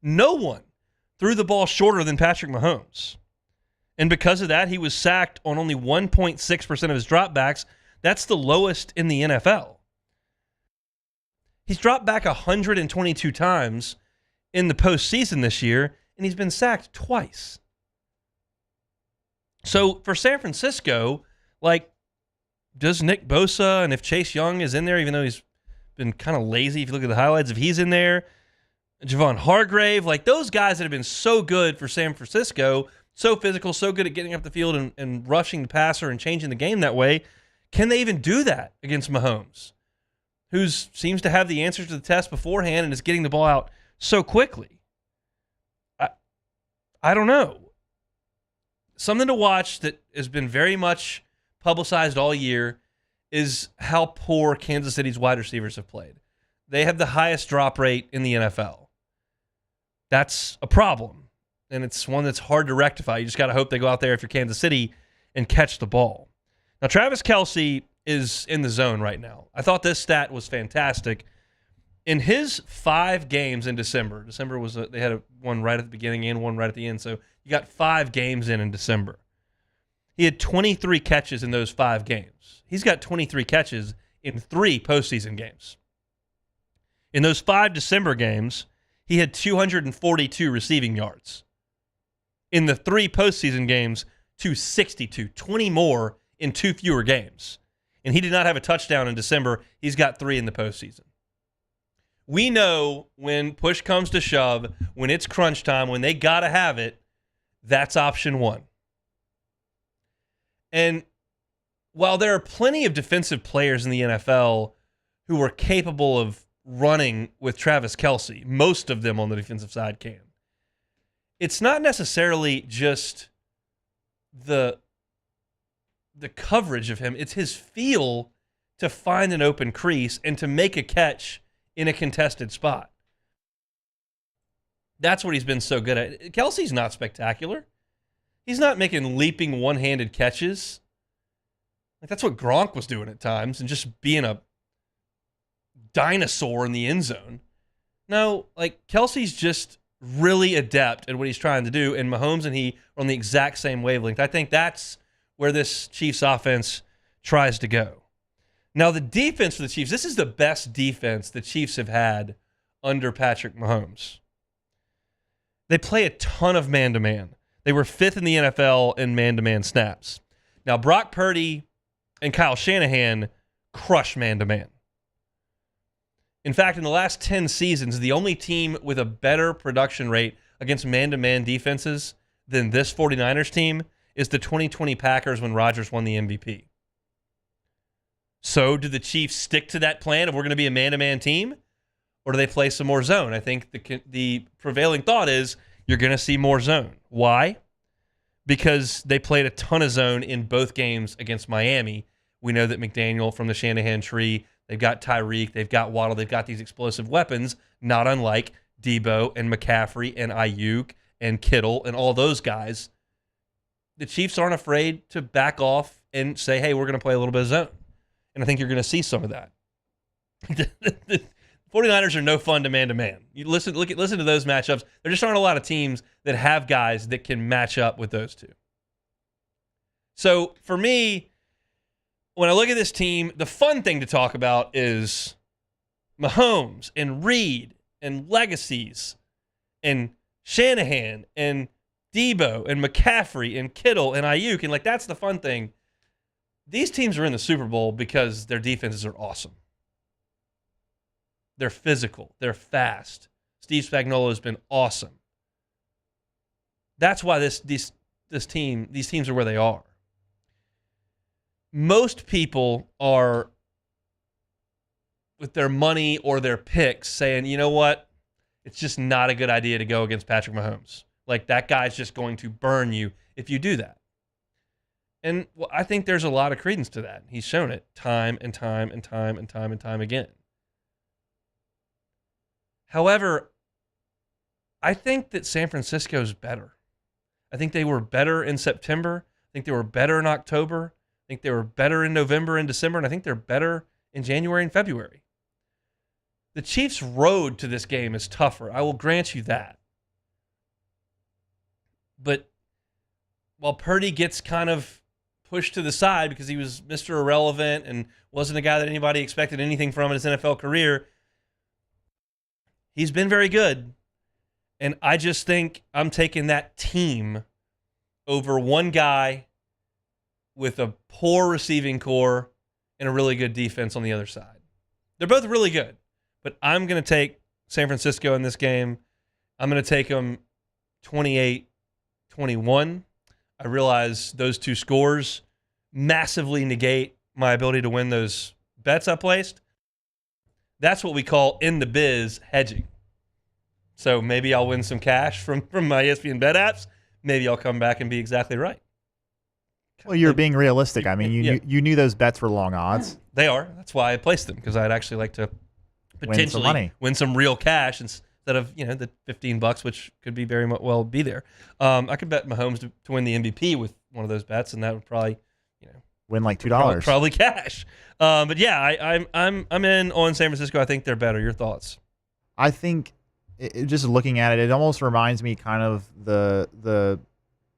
No one threw the ball shorter than Patrick Mahomes. And because of that, he was sacked on only 1.6% of his dropbacks. That's the lowest in the NFL. He's dropped back 122 times in the postseason this year, and he's been sacked twice. So for San Francisco, does Nick Bosa, and if Chase Young is in there, even though he's been kind of lazy, if you look at the highlights, if he's in there, Javon Hargrave, those guys that have been so good for San Francisco, so physical, so good at getting up the field and rushing the passer and changing the game that way, can they even do that against Mahomes, who seems to have the answers to the test beforehand and is getting the ball out so quickly? I don't know. Something to watch that has been very much publicized all year is how poor Kansas City's wide receivers have played. They have the highest drop rate in the NFL. That's a problem, and it's one that's hard to rectify. You just got to hope they go out there if you're Kansas City and catch the ball. Now, Travis Kelce is in the zone right now. I thought this stat was fantastic. In his 5 games in December was they had one right at the beginning and one right at the end, so you got 5 games in December. He had 23 catches in those 5 games. He's got 23 catches in 3 postseason games. In those 5 December games, he had 242 receiving yards. In the 3 postseason games, 262, 20 more in 2 fewer games. And he did not have a touchdown in December. He's got 3 in the postseason. We know when push comes to shove, when it's crunch time, when they got to have it, that's option 1. And while there are plenty of defensive players in the NFL who are capable of running with Travis Kelce, most of them on the defensive side can. It's not necessarily just the coverage of him. It's his feel to find an open crease and to make a catch in a contested spot. That's what he's been so good at. Kelsey's not spectacular. He's not making leaping one-handed catches. Like, that's what Gronk was doing at times and just being a dinosaur in the end zone. No, like, Kelsey's just really adept at what he's trying to do, and Mahomes and he are on the exact same wavelength. I think that's where this Chiefs offense tries to go. Now, the defense for the Chiefs, this is the best defense the Chiefs have had under Patrick Mahomes. They play a ton of man-to-man. They were 5th in the NFL in man-to-man snaps. Now, Brock Purdy and Kyle Shanahan crush man-to-man. In fact, in the last 10 seasons, the only team with a better production rate against man-to-man defenses than this 49ers team is the 2020 Packers when Rodgers won the MVP. So, do the Chiefs stick to that plan of we're going to be a man-to-man team? Or do they play some more zone? I think the prevailing thought is you're going to see more zone. Why? Because they played a ton of zone in both games against Miami. We know that McDaniel from the Shanahan tree, they've got Tyreek, they've got Waddle, they've got these explosive weapons, not unlike Debo and McCaffrey and Ayuk and Kittle and all those guys. The Chiefs aren't afraid to back off and say, hey, we're going to play a little bit of zone. And I think you're going to see some of that. The 49ers are no fun to man-to-man. You listen to those matchups. There just aren't a lot of teams that have guys that can match up with those two. So for me, when I look at this team, the fun thing to talk about is Mahomes and Reed and legacies and Shanahan and Debo and McCaffrey and Kittle and Ayuk. And, like, that's the fun thing. These teams are in the Super Bowl because their defenses are awesome. They're physical. They're fast. Steve Spagnuolo has been awesome. That's why these teams are where they are. Most people are, with their money or their picks, saying, you know what? It's just not a good idea to go against Patrick Mahomes. Like, that guy's just going to burn you if you do that. And I think there's a lot of credence to that. He's shown it time and time and time and time and time again. However, I think that San Francisco's better. I think they were better in September. I think they were better in October. I think they were better in November and December. And I think they're better in January and February. The Chiefs' road to this game is tougher. I will grant you that. But while Purdy gets kind of pushed to the side because he was Mr. Irrelevant and wasn't a guy that anybody expected anything from in his NFL career, he's been very good. And I just think I'm taking that team over one guy with a poor receiving core and a really good defense on the other side. They're both really good, but I'm going to take San Francisco in this game. I'm going to take them 28-21. I realize those two scores massively negate my ability to win those bets I placed. That's what we call in the biz hedging. So maybe I'll win some cash from my ESPN bet apps. Maybe I'll come back and be exactly right. Well, you're being realistic. I mean, you knew those bets were long odds. They are. That's why I placed them, because I'd actually like to potentially win some real cash instead of the $15, which could be very well be there. I could bet Mahomes to win the MVP with one of those bets, and that would probably win like $2. Probably cash. But yeah, I'm in on San Francisco. I think they're better. Your thoughts? I think just looking at it, it almost reminds me kind of the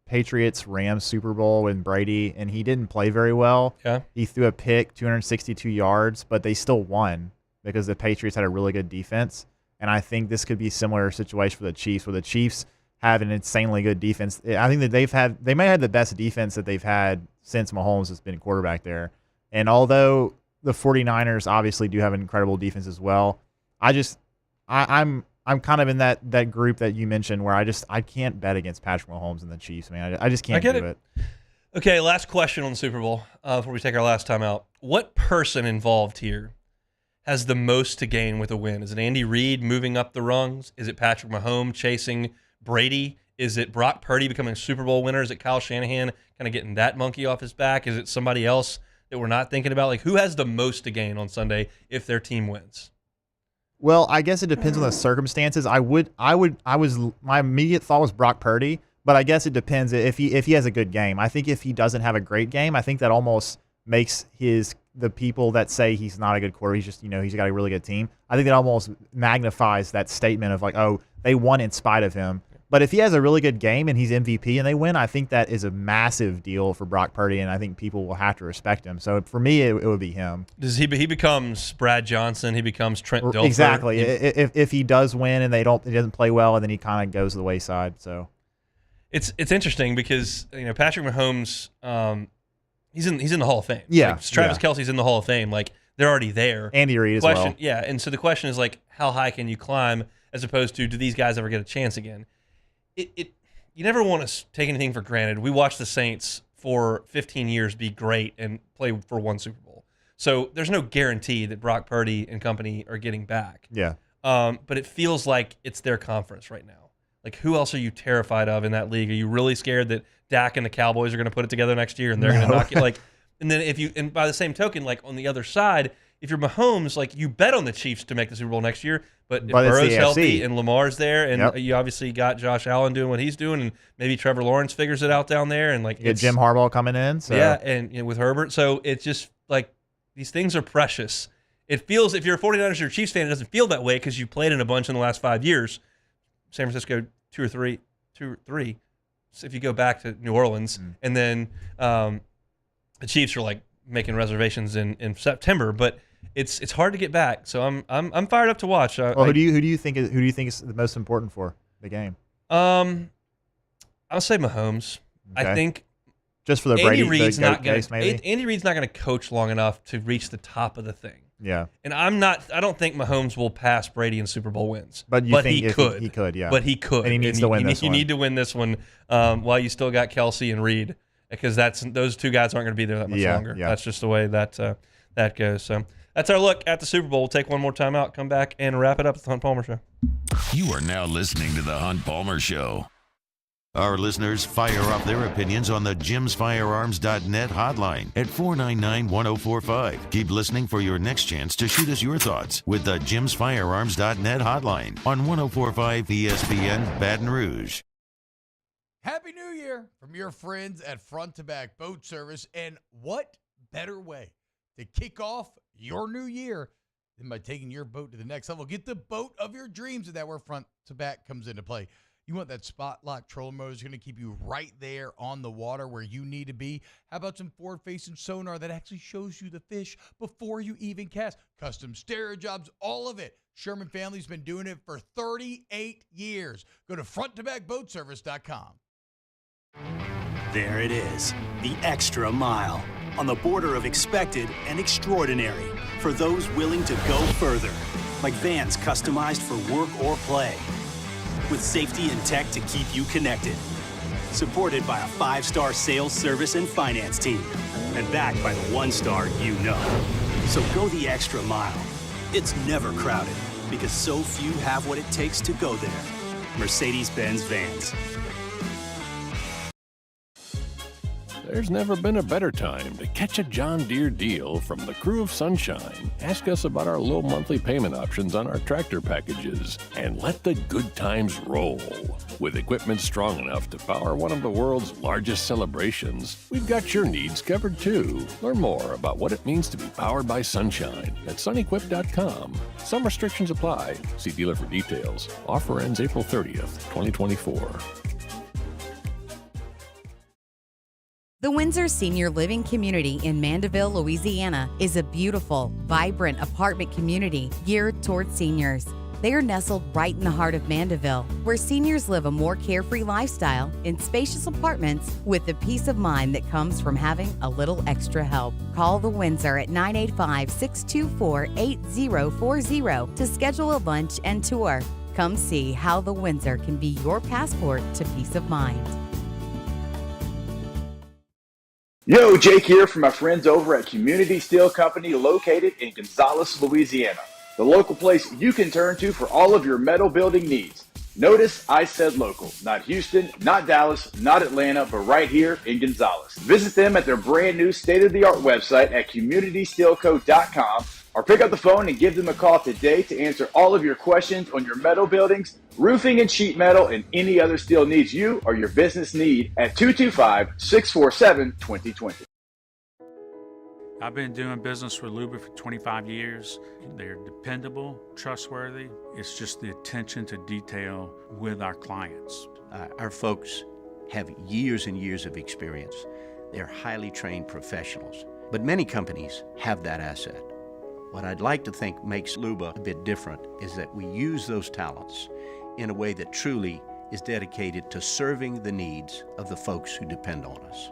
Patriots-Rams Super Bowl with Brady, and he didn't play very well. Yeah. He threw a pick, 262 yards, but they still won because the Patriots had a really good defense. And I think this could be a similar situation for the Chiefs, where the Chiefs have an insanely good defense. I think that they might have the best defense that they've had since Mahomes has been quarterback there. And although the 49ers obviously do have an incredible defense as well, I'm kind of in that group that you mentioned where I can't bet against Patrick Mahomes and the Chiefs, man. I just can't do it. Okay, last question on the Super Bowl before we take our last time out. What person involved here has the most to gain with a win? Is it Andy Reid moving up the rungs? Is it Patrick Mahomes chasing Brady? Is it Brock Purdy becoming a Super Bowl winner? Is it Kyle Shanahan kind of getting that monkey off his back? Is it somebody else that we're not thinking about? Like, who has the most to gain on Sunday if their team wins? Well, I guess it depends on the circumstances. My immediate thought was Brock Purdy, but I guess it depends if he has a good game. I think if he doesn't have a great game, I think that almost makes the people that say he's not a good quarterback, he's just, he's got a really good team. I think that almost magnifies that statement of like, oh, they won in spite of him. But if he has a really good game and he's MVP and they win, I think that is a massive deal for Brock Purdy, and I think people will have to respect him. So for me, it would be him. Does he becomes Brad Johnson? He becomes Trent Dilfer. Exactly. If he does win and he doesn't play well, and then he kind of goes to the wayside. So it's interesting because Patrick Mahomes, he's in the Hall of Fame. Yeah, like, Travis Kelce's in the Hall of Fame. Like they're already there. Andy Reid as well. Yeah, and so the question is like, how high can you climb, as opposed to do these guys ever get a chance again? You never want to take anything for granted. We watched the Saints for 15 years be great and play for one Super Bowl. So there's no guarantee that Brock Purdy and company are getting back. Yeah. But it feels like it's their conference right now. Like, who else are you terrified of in that league? Are you really scared that Dak and the Cowboys are going to put it together next year and they're going to knock you? Like, and then and by the same token, like on the other side, if you're Mahomes, like you bet on the Chiefs to make the Super Bowl next year, but if Burrow's healthy and Lamar's there, and you obviously got Josh Allen doing what he's doing, and maybe Trevor Lawrence figures it out down there, and like it's Jim Harbaugh coming in, so yeah, and with Herbert, so it's just like these things are precious. It feels, if you're a 49ers or Chiefs fan, it doesn't feel that way because you played in a bunch in the last 5 years. San Francisco two or three. So if you go back to New Orleans, and then the Chiefs are like making reservations in September, but it's hard to get back. So I'm fired up to watch. Well, who do you think is the most important for the game? I'll say Mahomes. Okay. I think just for the Brady case, maybe Andy Reid's not going to coach long enough to reach the top of the thing. Yeah, and I don't think Mahomes will pass Brady in Super Bowl wins. But you think he could, yeah. But he could, and he needs to win this one. You need to win this one while you still got Kelce and Reid, because those two guys aren't going to be there that much longer. Yeah. That's just the way that goes. So that's our look at the Super Bowl. We'll take one more time out, come back, and wrap it up with the Hunt Palmer Show. You are now listening to the Hunt Palmer Show. Our listeners fire off their opinions on the JimsFirearms.net hotline at 499-1045. Keep listening for your next chance to shoot us your thoughts with the JimsFirearms.net hotline on 104.5 ESPN Baton Rouge. Happy New Year from your friends at Front to Back Boat Service. And what better way to kick off your new year than by taking your boat to the next level? Get the boat of your dreams, and that's where Front to Back comes into play. You want that spot lock trolling motor that's going to keep you right there on the water where you need to be. How about some forward-facing sonar that actually shows you the fish before you even cast? Custom stereo jobs, all of it. Sherman family's been doing it for 38 years. Go to fronttobackboatservice.com. There it is, the extra mile, on the border of expected and extraordinary for those willing to go further, like vans customized for work or play, with safety and tech to keep you connected, supported by a 5-star sales, service, and finance team, and backed by the 1-star you know. So go the extra mile. It's never crowded, because so few have what it takes to go there. Mercedes-Benz Vans. There's never been a better time to catch a John Deere deal from the crew of Sunshine. Ask us about our low monthly payment options on our tractor packages, and let the good times roll. With equipment strong enough to power one of the world's largest celebrations, we've got your needs covered too. Learn more about what it means to be powered by Sunshine at sunequip.com. Some restrictions apply. See dealer for details. Offer ends April 30th, 2024. The Windsor Senior Living Community in Mandeville, Louisiana is a beautiful, vibrant apartment community geared towards seniors. They are nestled right in the heart of Mandeville, where seniors live a more carefree lifestyle in spacious apartments with the peace of mind that comes from having a little extra help. Call the Windsor at 985-624-8040 to schedule a lunch and tour. Come see how the Windsor can be your passport to peace of mind. Yo, Jake here from my friends over at Community Steel Company located in Gonzales, Louisiana. The local place you can turn to for all of your metal building needs. Notice I said local, not Houston, not Dallas, not Atlanta, but right here in Gonzales. Visit them at their brand new state-of-the-art website at communitysteelco.com or pick up the phone and give them a call today to answer all of your questions on your metal buildings, roofing and sheet metal, and any other steel needs you or your business need at 225-647-2020. I've been doing business with Luba for 25 years. They're dependable, trustworthy. It's just the attention to detail with our clients. Our folks have years and years of experience. They're highly trained professionals. But many companies have that asset. What I'd like to think makes Luba a bit different is that we use those talents in a way that truly is dedicated to serving the needs of the folks who depend on us.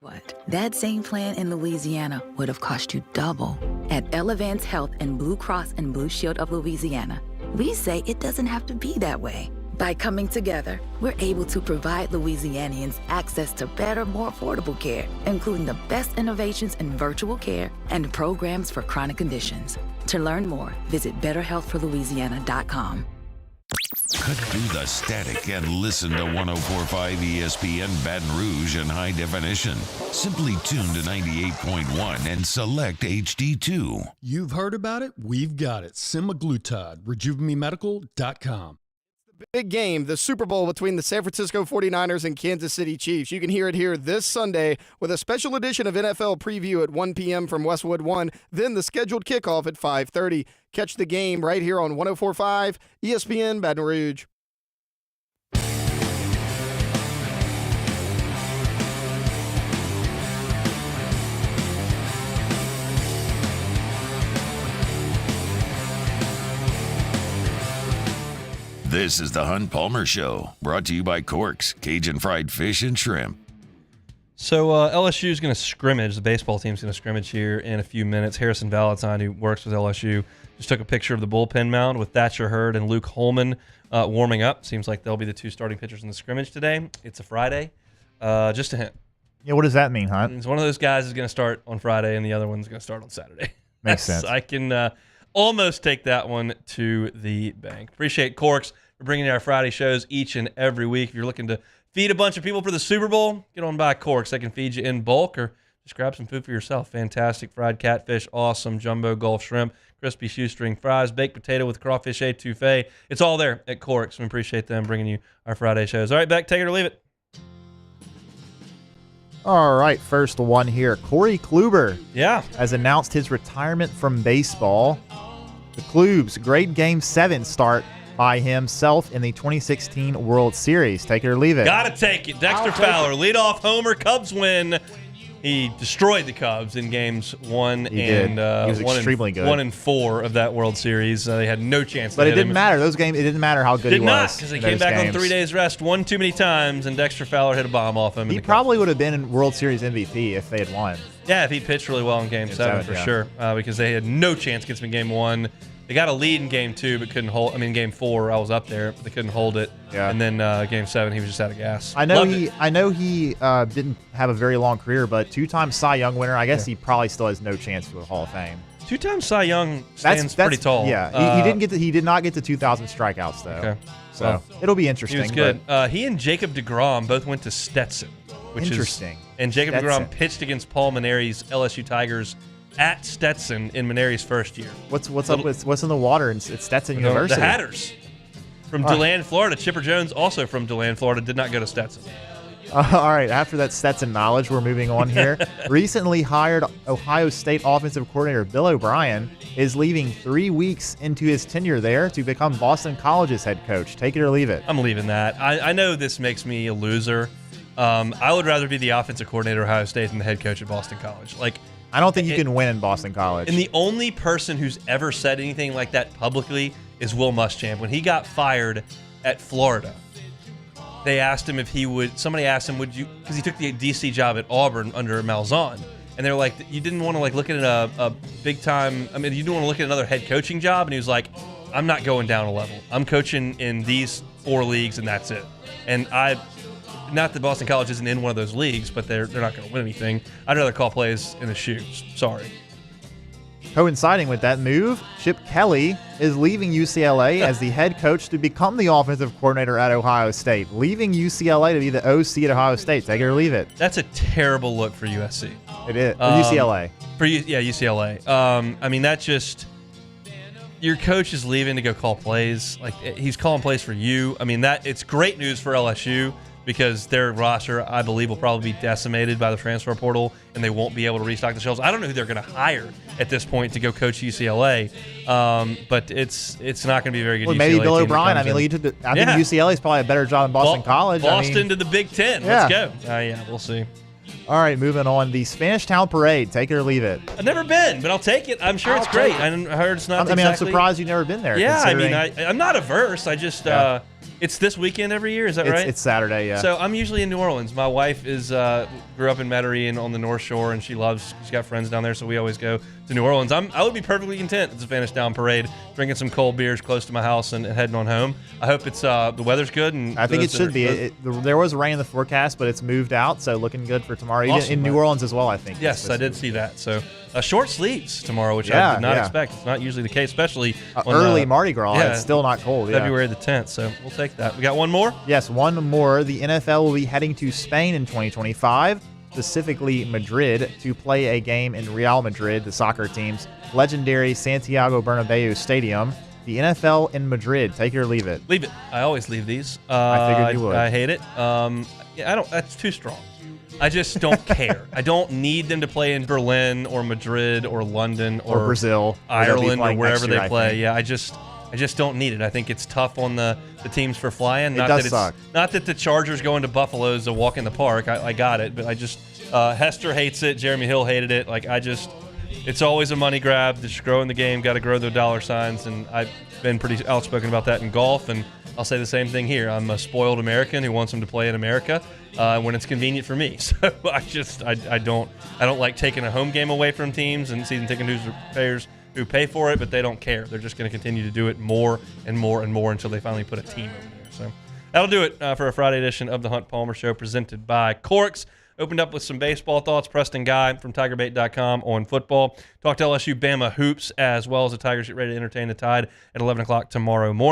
What? That same plan in Louisiana would have cost you double. At Elevance Health and Blue Cross and Blue Shield of Louisiana, we say it doesn't have to be that way. By coming together, we're able to provide Louisianians access to better, more affordable care, including the best innovations in virtual care and programs for chronic conditions. To learn more, visit betterhealthforlouisiana.com. Cut through the static and listen to 104.5 ESPN Baton Rouge in high definition. Simply tune to 98.1 and select HD2. You've heard about it. We've got it. Semaglutide. RejuveMeMedical.com. Big game, the Super Bowl between the San Francisco 49ers and Kansas City Chiefs. You can hear it here this Sunday with a special edition of NFL Preview at 1 p.m. from Westwood One, then the scheduled kickoff at 5:30. Catch the game right here on 104.5 ESPN Baton Rouge. This is the Hunt Palmer Show, brought to you by Corks, Cajun Fried Fish and Shrimp. So LSU is going to scrimmage. The baseball team's going to scrimmage here in a few minutes. Harrison Valentine, who works with LSU, just took a picture of the bullpen mound with Thatcher Hurd and Luke Holman warming up. Seems like they'll be the two starting pitchers in the scrimmage today. It's a Friday. Just a hint. Yeah, what does that mean, Hunt? It's one of those guys is going to start on Friday, and the other one's going to start on Saturday. Makes sense. I can almost take that one to the bank. Appreciate Corks for bringing you our Friday shows each and every week. If you're looking to feed a bunch of people for the Super Bowl, get on by Corks. They can feed you in bulk or just grab some food for yourself. Fantastic fried catfish, awesome jumbo Gulf shrimp, crispy shoestring fries, baked potato with crawfish etouffee. It's all there at Corks. We appreciate them bringing you our Friday shows. All right, Beck, take it or leave it. All right, first one here. Corey Kluber yeah, has announced his retirement from baseball. The Klubs, great Game 7 start by himself in the 2016 World Series. Take it or leave it. Gotta take it. Dexter Fowler, leadoff homer, Cubs win. He destroyed the Cubs in games 1 He and did. He was extremely good. 1 and 4 of that World Series. They had no chance. But it didn't matter. Those games, it didn't matter how good he was. Did not, because he came back on 3 days rest one too many times, and Dexter Fowler hit a bomb off him. He probably would have been in World Series MVP if they had won. Yeah, if he pitched really well in Game 7 for sure, because they had no chance against him in Game 1. They got a lead in Game 2, but couldn't hold. I mean, Game 4, I was up there, but they couldn't hold it. Yeah. And then Game 7, he was just out of gas. I know he didn't have a very long career, but two-time Cy Young winner. I guess he probably still has no chance for the Hall of Fame. Two-time Cy Young stands pretty tall. Yeah, he did not get to 2,000 strikeouts though. Okay. So well, it'll be interesting. He was good. He and Jacob deGrom both went to Stetson, which interesting. And Jacob deGrom pitched against Paul Maneri's LSU Tigers at Stetson in Maneri's first year. What's in the water at Stetson University? The Hatters from DeLand, Florida. Chipper Jones, also from DeLand, Florida, did not go to Stetson. All right, after that Stetson knowledge, we're moving on here. Recently hired Ohio State offensive coordinator Bill O'Brien is leaving 3 weeks into his tenure there to become Boston College's head coach. Take it or leave it. I'm leaving that. I know this makes me a loser. I would rather be the offensive coordinator at Ohio State than the head coach at Boston College. I don't think you can win in Boston College. And the only person who's ever said anything like that publicly is Will Muschamp. When he got fired at Florida, they asked him if he would. Somebody asked him, "Would you?" Because he took the DC job at Auburn under Malzahn, and they're like, "You didn't want to look at a big time. I mean, you didn't want to look at another head coaching job." And he was like, I'm not going down a level. I'm coaching in these 4 leagues, and that's it. And not that Boston College isn't in one of those leagues, but they're not going to win anything. I'd rather call plays in the shoes. Sorry. Coinciding with that move, Chip Kelly is leaving UCLA as the head coach to become the offensive coordinator at Ohio State. Leaving UCLA to be the OC at Ohio State. Take it or leave it. That's a terrible look for USC. It is. For UCLA. UCLA. I mean, that just... Your coach is leaving to go call plays. Like, he's calling plays for you. I mean, it's great news for LSU because their roster, I believe, will probably be decimated by the transfer portal, and they won't be able to restock the shelves. I don't know who they're going to hire at this point to go coach UCLA, but it's not going to be a very good. Well, UCLA maybe Bill team O'Brien. I mean, I think UCLA is probably a better job than Boston College. Boston to the Big Ten. Yeah. Let's go. Yeah, we'll see. All right, moving on. The Spanish Town Parade. Take it or leave it. I've never been, but I'll take it. I'm sure it's great. I heard it's not. I'm surprised you've never been there. Yeah, I mean, I'm not averse. I just it's this weekend every year. Is that right? It's Saturday. Yeah. So I'm usually in New Orleans. My wife grew up in Medellin on the North Shore, and she's got friends down there, so we always go to New Orleans. I would be perfectly content at the Spanish Town Parade, drinking some cold beers close to my house and heading on home. I hope it's the weather's good. And I think it should be. There was rain in the forecast, but it's moved out, so looking good for tomorrow. Awesome, Even in New Orleans as well, I think. Yes, I did see that. So short sleeves tomorrow, which I did not expect. It's not usually the case, especially on early Mardi Gras. Yeah, it's still not cold. February the 10th, so we'll take that. We got one more? Yes, one more. The NFL will be heading to Spain in 2025, specifically Madrid, to play a game in Real Madrid, the soccer team's legendary Santiago Bernabeu Stadium. The NFL in Madrid. Take it or leave it. Leave it. I always leave these. I figured you would. I hate it. I don't. That's too strong. I just don't care. I don't need them to play in Berlin or Madrid or London or Brazil, Ireland or wherever they play. Yeah, I just don't need it. I think it's tough on the teams for flying. It does suck. Not that the Chargers going to Buffalo is a walk in the park. I got it, but I just Hester hates it. Jeremy Hill hated it. It's always a money grab. Just growing the game, got to grow the dollar signs, and I've been pretty outspoken about that in golf, and I'll say the same thing here. I'm a spoiled American who wants them to play in America when it's convenient for me. So I don't like taking a home game away from teams and season ticket payers who pay for it, but they don't care. They're just going to continue to do it more and more and more until they finally put a team over there. So that'll do it for a Friday edition of the Hunt Palmer Show presented by Corks. Opened up with some baseball thoughts. Preston Guy from TigerBait.com on football. Talked LSU Bama hoops as well as the Tigers get ready to entertain the Tide at 11 o'clock tomorrow morning.